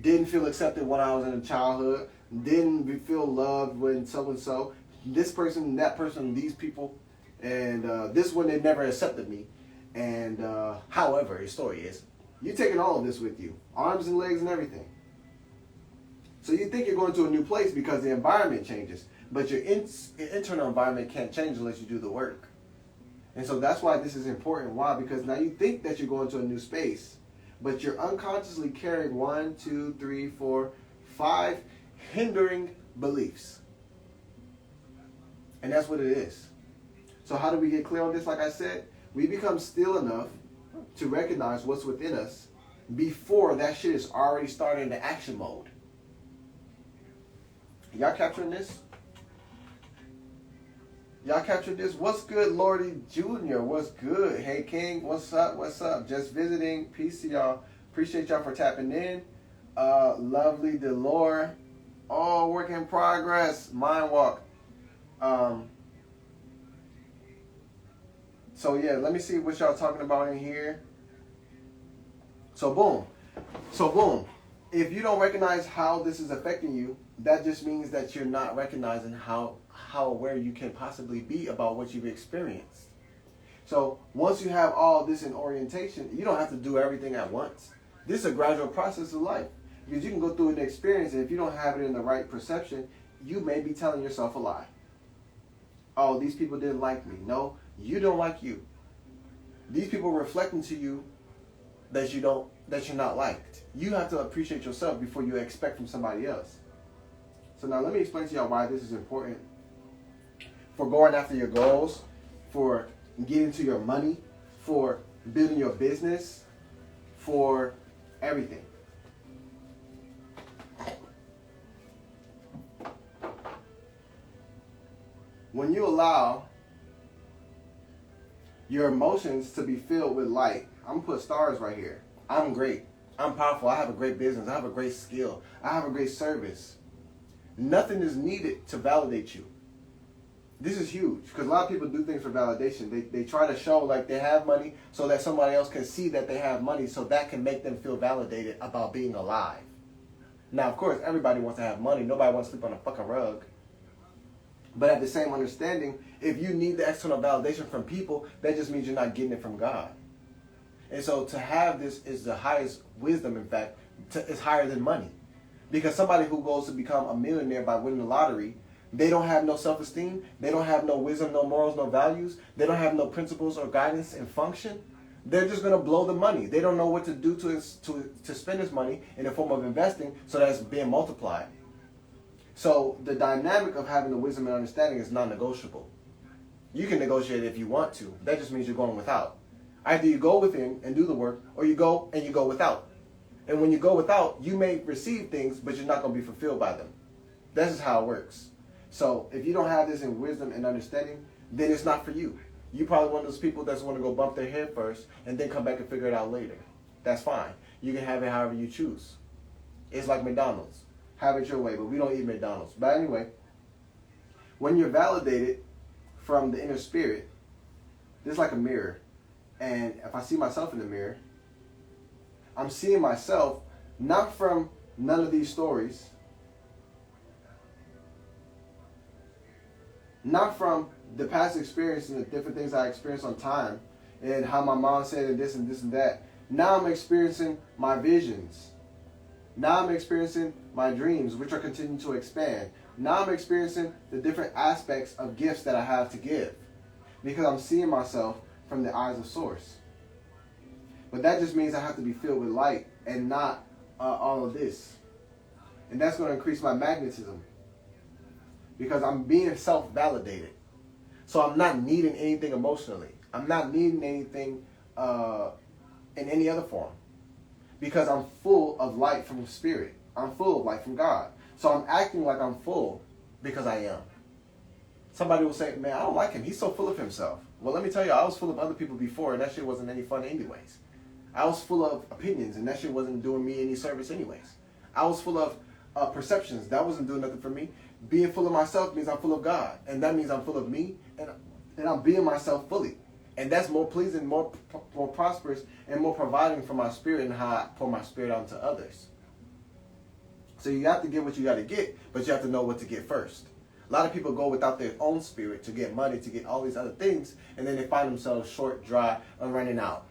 Didn't feel accepted when I was in childhood. Didn't feel loved when so-and-so. This person, that person, these people, and this one, they never accepted me. And however, your story is, you're taking all of this with you. Arms and legs and everything. So you think you're going to a new place because the environment changes. But your internal environment can't change unless you do the work. And so that's why this is important. Why? Because now you think that you're going to a new space, but you're unconsciously carrying 1, 2, 3, 4, 5 hindering beliefs. And that's what it is. So how do we get clear on this? Like I said, we become still enough to recognize what's within us before that shit is already started into action mode. Y'all capturing this? Y'all captured this? What's good, Lordy Jr.? What's good? Hey, King, what's up? What's up? Just visiting. Peace to y'all. Appreciate y'all for tapping in. Lovely Delore. Oh, work in progress. Mind walk. So, yeah, let me see what y'all talking about in here. So, boom. If you don't recognize how this is affecting you, that just means that you're not recognizing how aware you can possibly be about what you've experienced. So once you have all this in orientation, you don't have to do everything at once. This is a gradual process of life. Because you can go through an experience, and if you don't have it in the right perception, you may be telling yourself a lie. Oh, these people didn't like me. No, you don't like you. These people reflecting to you that you're not liked. You have to appreciate yourself before you expect from somebody else. So now let me explain to y'all why this is important. For going after your goals, for getting to your money, for building your business, for everything. When you allow your emotions to be filled with light, I'm going to put stars right here. I'm great. I'm powerful. I have a great business. I have a great skill. I have a great service. Nothing is needed to validate you. This is huge because a lot of people do things for validation. They try to show like they have money so that somebody else can see that they have money, so that can make them feel validated about being alive. Now, of course, everybody wants to have money. Nobody wants to sleep on a fucking rug. But at the same understanding, if you need the external validation from people, that just means you're not getting it from God. And so to have this is the highest wisdom, in fact, it's higher than money. Because somebody who goes to become a millionaire by winning the lottery, they don't have no self-esteem, they don't have no wisdom, no morals, no values, they don't have no principles or guidance and function. They're just going to blow the money. They don't know what to do to spend this money in the form of investing so that it's being multiplied. So the dynamic of having the wisdom and understanding is non-negotiable. You can negotiate if you want to. That just means you're going without. Either you go within and do the work, or you go and you go without. And when you go without, you may receive things, but you're not going to be fulfilled by them. This is how it works. So if you don't have this in wisdom and understanding, then it's not for you. You're probably one of those people that's want to go bump their head first and then come back and figure it out later. That's fine. You can have it however you choose. It's like McDonald's. Have it your way, but we don't eat McDonald's. But anyway, when you're validated from the inner spirit, it's like a mirror. And if I see myself in the mirror, I'm seeing myself not from none of these stories, not from the past experience and the different things I experienced on time and how my mom said and this and this and that. Now I'm experiencing my visions. Now I'm experiencing my dreams, which are continuing to expand. Now I'm experiencing the different aspects of gifts that I have to give because I'm seeing myself from the eyes of Source. But that just means I have to be filled with light and not all of this. And that's going to increase my magnetism because I'm being self-validated. So I'm not needing anything emotionally. I'm not needing anything in any other form because I'm full of light from Spirit. I'm full of light from God. So I'm acting like I'm full because I am. Somebody will say, man, I don't like him. He's so full of himself. Well, let me tell you, I was full of other people before, and that shit wasn't any fun anyways. I was full of opinions, and that shit wasn't doing me any service anyways. I was full of perceptions. That wasn't doing nothing for me. Being full of myself means I'm full of God, and that means I'm full of me, and I'm being myself fully. And that's more pleasing, more prosperous, and more providing for my spirit and how I pour my spirit out to others. So you have to get what you got to get, but you have to know what to get first. A lot of people go without their own spirit to get money, to get all these other things, and then they find themselves short, dry, and running out.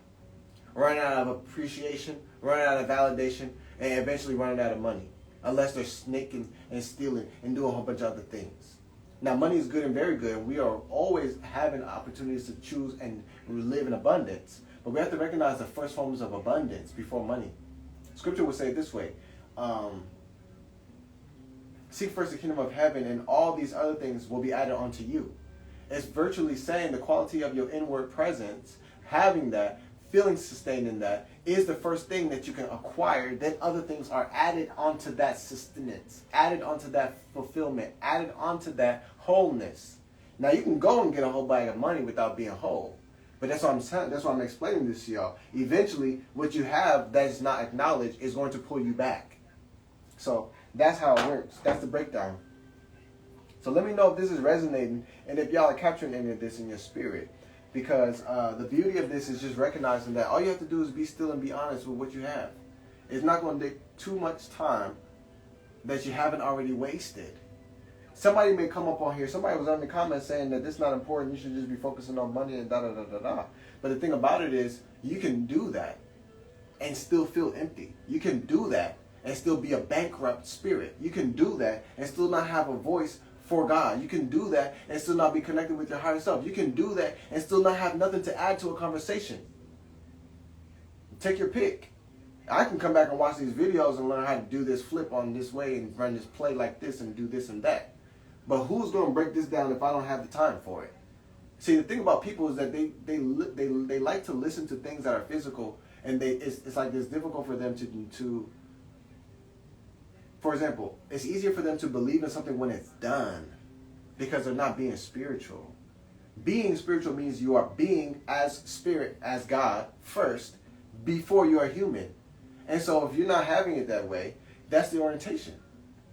Running out of appreciation, running out of validation, and eventually running out of money. Unless they're snaking and stealing and doing a whole bunch of other things. Now, money is good and very good, and we are always having opportunities to choose and live in abundance. But we have to recognize the first forms of abundance before money. Scripture would say it this way. Seek first the kingdom of heaven, and all these other things will be added onto you. It's virtually saying the quality of your inward presence, having that, feeling sustained in that, is the first thing that you can acquire. Then other things are added onto that sustenance, added onto that fulfillment, added onto that wholeness. Now you can go and get a whole bag of money without being whole. But that's what I'm saying. That's why I'm explaining this to y'all. Eventually, what you have that is not acknowledged is going to pull you back. So that's how it works. That's the breakdown. So let me know if this is resonating and if y'all are capturing any of this in your spirit. Because the beauty of this is just recognizing that all you have to do is be still and be honest with what you have. It's not going to take too much time that you haven't already wasted. Somebody may come up on here. Somebody was on the comments saying that this is not important. You should just be focusing on money and da-da-da-da-da. But the thing about it is you can do that and still feel empty. You can do that and still be a bankrupt spirit. You can do that and still not have a voice for God. You can do that and still not be connected with your higher self. You can do that and still not have nothing to add to a conversation. Take your pick. I can come back and watch these videos and learn how to do this flip on this way and run this play like this and do this and that. But who's going to break this down if I don't have the time for it? See, the thing about people is that they like to listen to things that are physical, and it's like it's difficult for them to. For example, it's easier for them to believe in something when it's done because they're not being spiritual. Being spiritual means you are being as spirit, as God first, before you are human. And so if you're not having it that way, that's the orientation.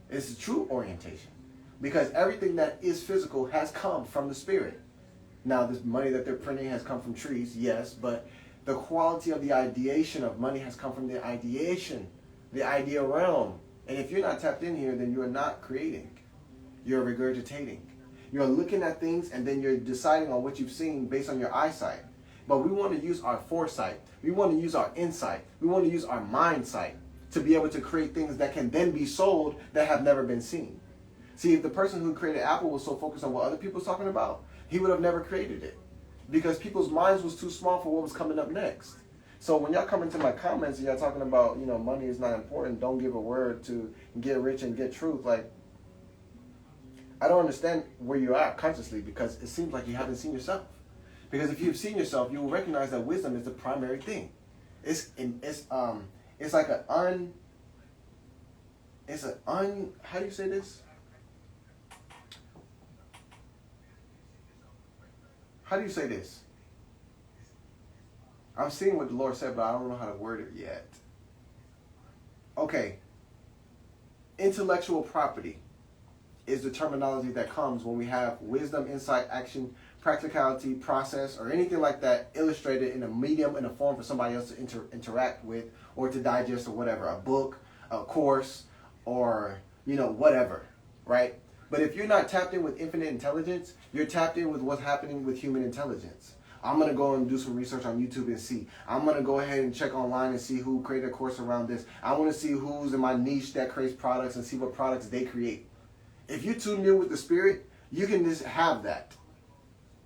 It's the true orientation. Because everything that is physical has come from the spirit. Now, this money that they're printing has come from trees, yes, but the quality of the ideation of money has come from the ideation, the idea realm. And if you're not tapped in here, then you're not creating. You're regurgitating. You're looking at things and then you're deciding on what you've seen based on your eyesight. But we want to use our foresight. We want to use our insight. We want to use our mind sight to be able to create things that can then be sold that have never been seen. See, if the person who created Apple was so focused on what other people was talking about, he would have never created it. Because people's minds was too small for what was coming up next. So when y'all come into my comments and y'all talking about, money is not important, don't give a word to get rich and get truth, like, I don't understand where you're at consciously, because it seems like you haven't seen yourself. Because if you've seen yourself, you will recognize that wisdom is the primary thing. It's like how do you say this? How do you say this? I'm seeing what the Lord said, but I don't know how to word it yet. Okay. Intellectual property is the terminology that comes when we have wisdom, insight, action, practicality, process, or anything like that illustrated in a medium, in a form for somebody else to interact with or to digest or whatever, a book, a course, or, whatever, right? But if you're not tapped in with infinite intelligence, you're tapped in with what's happening with human intelligence. I'm going to go and do some research on YouTube and see. I'm going to go ahead and check online and see who created a course around this. I want to see who's in my niche that creates products and see what products they create. If you tune in with the Spirit, you can just have that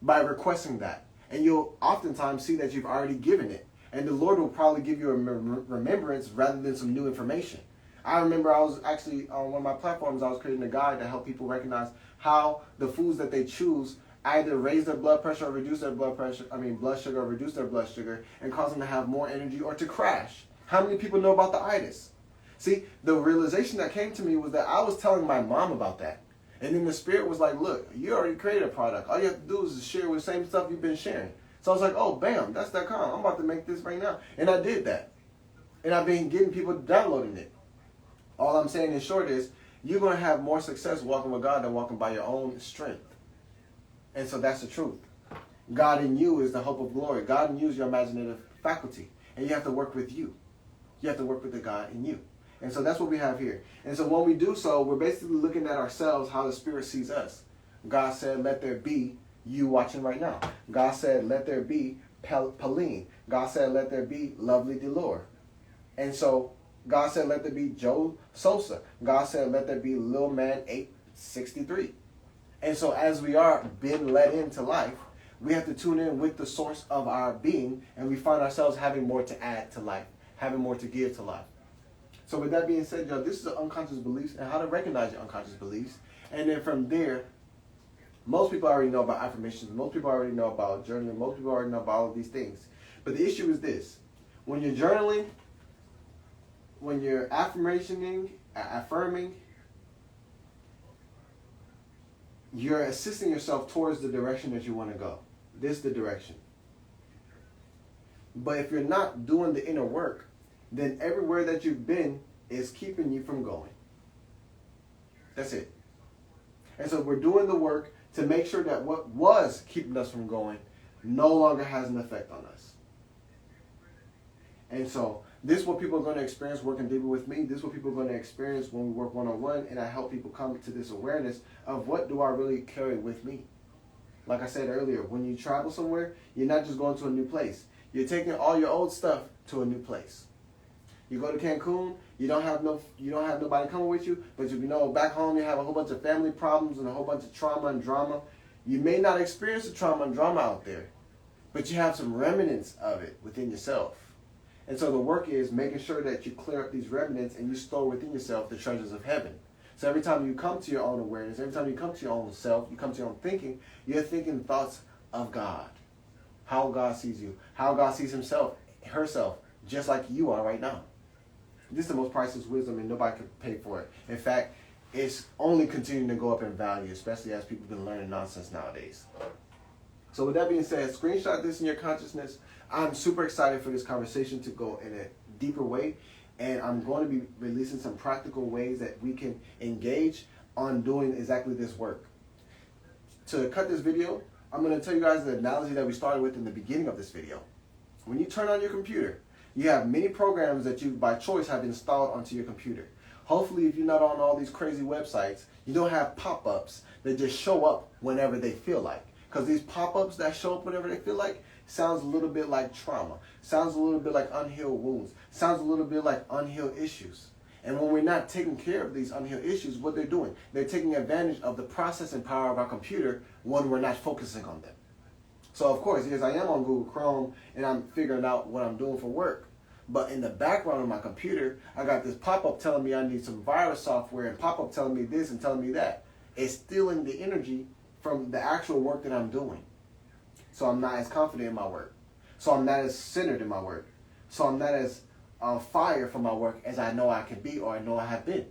by requesting that. And you'll oftentimes see that you've already given it. And the Lord will probably give you a remembrance rather than some new information. I remember I was actually on one of my platforms, I was creating a guide to help people recognize how the foods that they choose either raise their blood pressure or reduce their blood sugar or reduce their blood sugar and cause them to have more energy or to crash. How many people know about the itis? See, the realization that came to me was that I was telling my mom about that. And then the Spirit was like, look, you already created a product. All you have to do is share with the same stuff you've been sharing. So I was like, oh, bam, that's .com. I'm about to make this right now. And I did that. And I've been getting people downloading it. All I'm saying in short is, you're going to have more success walking with God than walking by your own strength. And so that's the truth. God in you is the hope of glory. God in you is your imaginative faculty. And you have to work with you. You have to work with the God in you. And so that's what we have here. And so when we do so, we're basically looking at ourselves, how the Spirit sees us. God said, let there be, you watching right now. God said, let there be Pauline. God said, let there be Lovely Delore. And so God said, let there be Joe Sosa. God said, let there be Lil Man 863. And so as we are being led into life, we have to tune in with the source of our being, and we find ourselves having more to add to life, having more to give to life. So with that being said, y'all, this is the unconscious beliefs and how to recognize your unconscious beliefs. And then from there, most people already know about affirmations. Most people already know about journaling. Most people already know about all of these things. But the issue is this. When you're journaling, when you're affirming, you're assisting yourself towards the direction that you want to go. This is the direction. But if you're not doing the inner work, then everywhere that you've been is keeping you from going. That's it. And so we're doing the work to make sure that what was keeping us from going no longer has an effect on us. And so this is what people are going to experience working deeper with me. This is what people are going to experience when we work one-on-one, and I help people come to this awareness of what do I really carry with me. Like I said earlier, when you travel somewhere, you're not just going to a new place. You're taking all your old stuff to a new place. You go to Cancun, you don't have nobody coming with you, but back home you have a whole bunch of family problems and a whole bunch of trauma and drama. You may not experience the trauma and drama out there, but you have some remnants of it within yourself. And so the work is making sure that you clear up these remnants and you store within yourself the treasures of heaven. So every time you come to your own awareness, every time you come to your own self, you come to your own thinking, you're thinking thoughts of God. How God sees you. How God sees himself, herself, just like you are right now. This is the most priceless wisdom, and nobody can pay for it. In fact, it's only continuing to go up in value, especially as people have been learning nonsense nowadays. So with that being said, screenshot this in your consciousness. I'm super excited for this conversation to go in a deeper way, and I'm going to be releasing some practical ways that we can engage on doing exactly this work. To cut this video, I'm going to tell you guys the analogy that we started with in the beginning of this video. When you turn on your computer, you have many programs that you, by choice, have installed onto your computer. Hopefully, if you're not on all these crazy websites, you don't have pop-ups that just show up whenever they feel like. Because these pop-ups that show up whenever they feel like sounds a little bit like trauma. Sounds a little bit like unhealed wounds. Sounds a little bit like unhealed issues. And when we're not taking care of these unhealed issues, what they're doing, they're taking advantage of the processing power of our computer when we're not focusing on them. So, of course, yes, I am on Google Chrome, and I'm figuring out what I'm doing for work. But in the background of my computer, I got this pop-up telling me I need some virus software, and pop-up telling me this and telling me that. It's stealing the energy from the actual work that I'm doing. So I'm not as confident in my work. So I'm not as centered in my work. So I'm not as on fire for my work as I know I can be or I know I have been.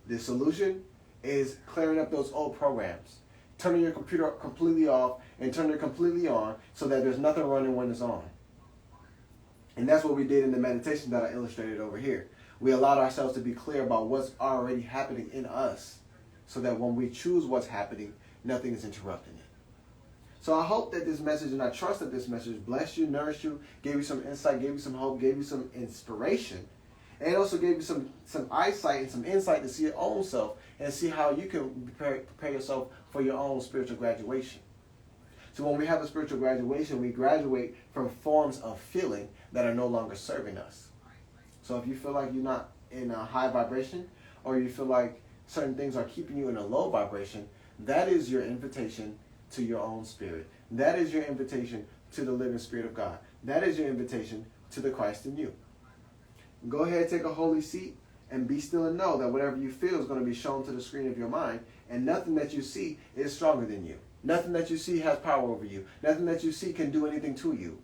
The solution is clearing up those old programs. Turning your computer completely off and turning it completely on so that there's nothing running when it's on. And that's what we did in the meditation that I illustrated over here. We allowed ourselves to be clear about what's already happening in us so that when we choose what's happening, nothing is interrupting it. So I hope that this message, and I trust that this message blessed you, nourished you, gave you some insight, gave you some hope, gave you some inspiration, and also gave you some eyesight and some insight to see your own self and see how you can prepare yourself for your own spiritual graduation. So when we have a spiritual graduation, we graduate from forms of feeling that are no longer serving us. So if you feel like you're not in a high vibration, or you feel like certain things are keeping you in a low vibration, that is your invitation to your own spirit. That is your invitation to the living Spirit of God. That is your invitation to the Christ in you. Go ahead, take a holy seat, and be still and know that whatever you feel is going to be shown to the screen of your mind, and nothing that you see is stronger than you. Nothing that you see has power over you. Nothing that you see can do anything to you.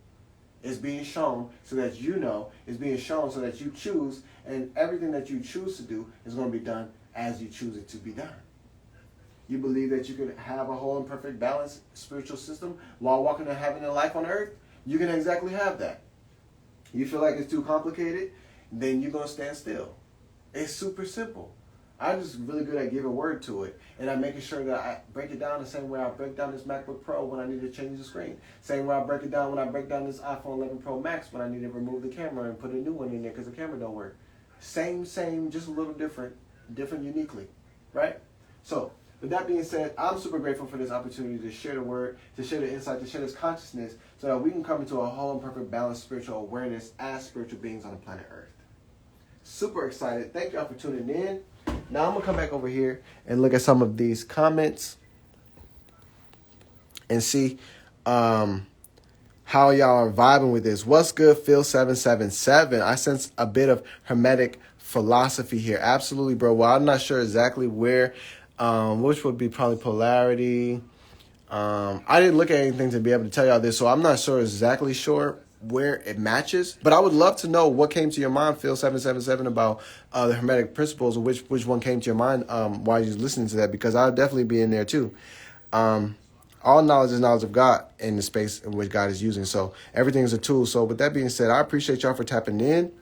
It's being shown so that you know. It's being shown so that you choose, and everything that you choose to do is going to be done as you choose it to be done. You believe that you can have a whole and perfect balanced spiritual system while walking and having a life on earth? You can exactly have that. You feel like it's too complicated? Then you're going to stand still. It's super simple. I'm just really good at giving word to it. And I'm making sure that I break it down the same way I break down this MacBook Pro when I need to change the screen. Same way I break it down when I break down this iPhone 11 Pro Max when I need to remove the camera and put a new one in there because the camera don't work. Same, just a little different uniquely, right? So, with that being said, I'm super grateful for this opportunity to share the word, to share the insight, to share this consciousness so that we can come into a whole and perfect balanced spiritual awareness as spiritual beings on the planet Earth. Super excited. Thank y'all for tuning in. Now I'm going to come back over here and look at some of these comments and see how y'all are vibing with this. What's good, Phil777? I sense a bit of hermetic philosophy here. Absolutely, bro. Well, I'm not sure exactly where, which would be probably polarity. I didn't look at anything to be able to tell y'all this, so I'm not exactly sure where it matches. But I would love to know what came to your mind, Phil777, about the hermetic principles, or which one came to your mind while you're listening to that, because I'll definitely be in there too. All knowledge is knowledge of God in the space in which God is using. So everything is a tool. So with that being said, I appreciate y'all for tapping in.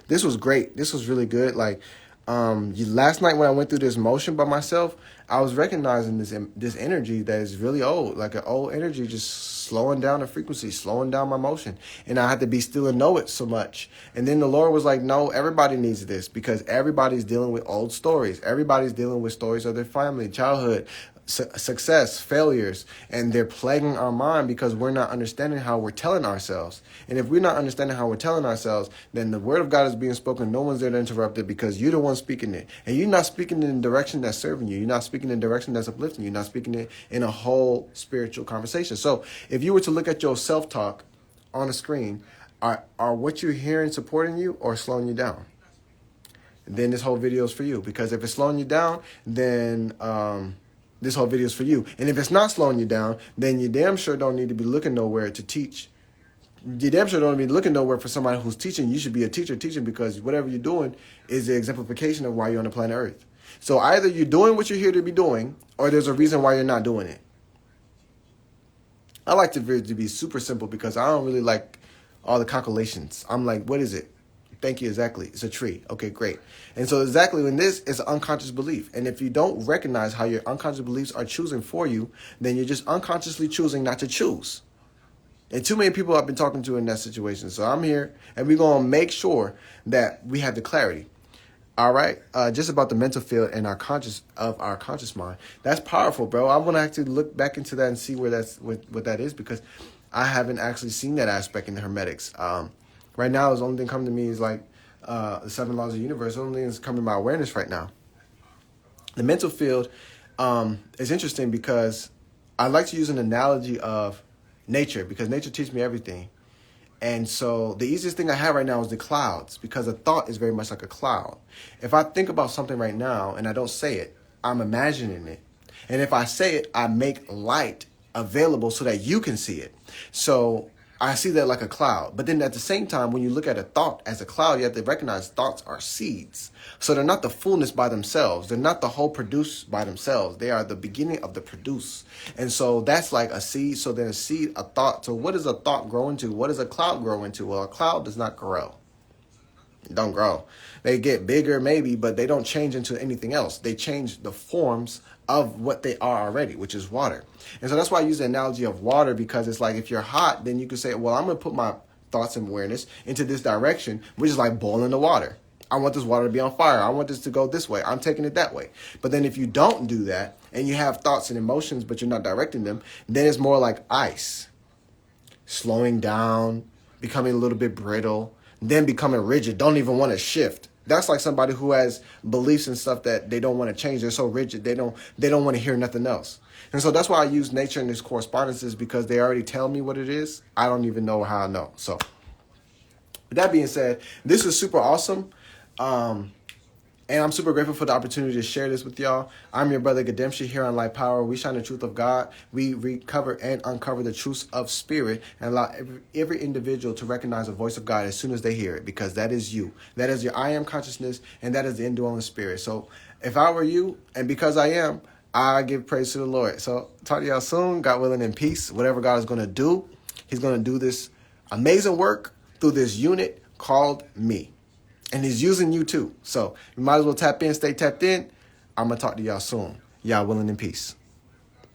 This was great. This was really good. Like last night when I went through this motion by myself, I was recognizing this energy that is really old, like an old energy, just slowing down the frequency, slowing down my motion. And I had to be still and know it so much. And then the Lord was like, no, everybody needs this, because everybody's dealing with old stories. Everybody's dealing with stories of their family, childhood, success, failures, and they're plaguing our mind because we're not understanding how we're telling ourselves. And if we're not understanding how we're telling ourselves, then the word of God is being spoken. No one's there to interrupt it because you're the one speaking it. And you're not speaking in the direction that's serving you. You're not speaking in the direction that's uplifting you. You're not speaking it in a whole spiritual conversation. So if you were to look at your self-talk on a screen, are what you're hearing supporting you or slowing you down? Then this whole video is for you. Because if it's slowing you down, then this whole video is for you. And if it's not slowing you down, then you damn sure don't need to be looking nowhere to teach. You damn sure don't be looking nowhere for somebody who's teaching. You should be a teacher teaching, because whatever you're doing is the exemplification of why you're on the planet Earth. So either you're doing what you're here to be doing, or there's a reason why you're not doing it. I like to be super simple because I don't really like all the calculations. I'm like, what is it? Thank you, exactly. It's a tree. Okay, great. And so exactly when this is an unconscious belief. And if you don't recognize how your unconscious beliefs are choosing for you, then you're just unconsciously choosing not to choose. And too many people I've been talking to in that situation. So I'm here, and we're going to make sure that we have the clarity. All right, just about the mental field and our conscious mind. That's powerful, bro. I want to actually look back into that and see where what that is, because I haven't actually seen that aspect in the Hermetics. Right now, the only thing coming to me is like the 7 laws of the universe. The only thing that's coming to my awareness right now. The mental field is interesting because I like to use an analogy of nature, because nature teaches me everything. And so the easiest thing I have right now is the clouds, because a thought is very much like a cloud. If I think about something right now and I don't say it, I'm imagining it. And if I say it, I make light available so that you can see it. So I see that like a cloud. But then at the same time, when you look at a thought as a cloud, you have to recognize thoughts are seeds. So they're not the fullness by themselves. They're not the whole produce by themselves. They are the beginning of the produce. And so that's like a seed. So then a seed, a thought. So what does a thought grow into? What does a cloud grow into? Well, a cloud does not grow. Don't grow. They get bigger maybe, but they don't change into anything else. They change the forms of what they are already, which is water. And so that's why I use the analogy of water, because it's like if you're hot, then you can say, well, I'm going to put my thoughts and awareness into this direction, which is like boiling the water. I want this water to be on fire. I want this to go this way. I'm taking it that way. But then if you don't do that and you have thoughts and emotions, but you're not directing them, then it's more like ice, slowing down, becoming a little bit brittle, then becoming rigid, don't even want to shift. That's like somebody who has beliefs and stuff that they don't want to change. They're so rigid, they don't want to hear nothing else. And so that's why I use nature in these correspondences, because they already tell me what it is. I don't even know how I know. So with that being said, this is super awesome. And I'm super grateful for the opportunity to share this with y'all. I'm your brother Gademshi here on Light Power. We shine the truth of God. We recover and uncover the truths of spirit and allow every individual to recognize the voice of God as soon as they hear it, because that is you. That is your I am consciousness, and that is the indwelling spirit. So if I were you, and because I am, I give praise to the Lord. So talk to y'all soon. God willing, in peace. Whatever God is going to do, he's going to do this amazing work through this unit called me. And he's using you too. So you might as well tap in, stay tapped in. I'm going to talk to y'all soon. Y'all willing, in peace.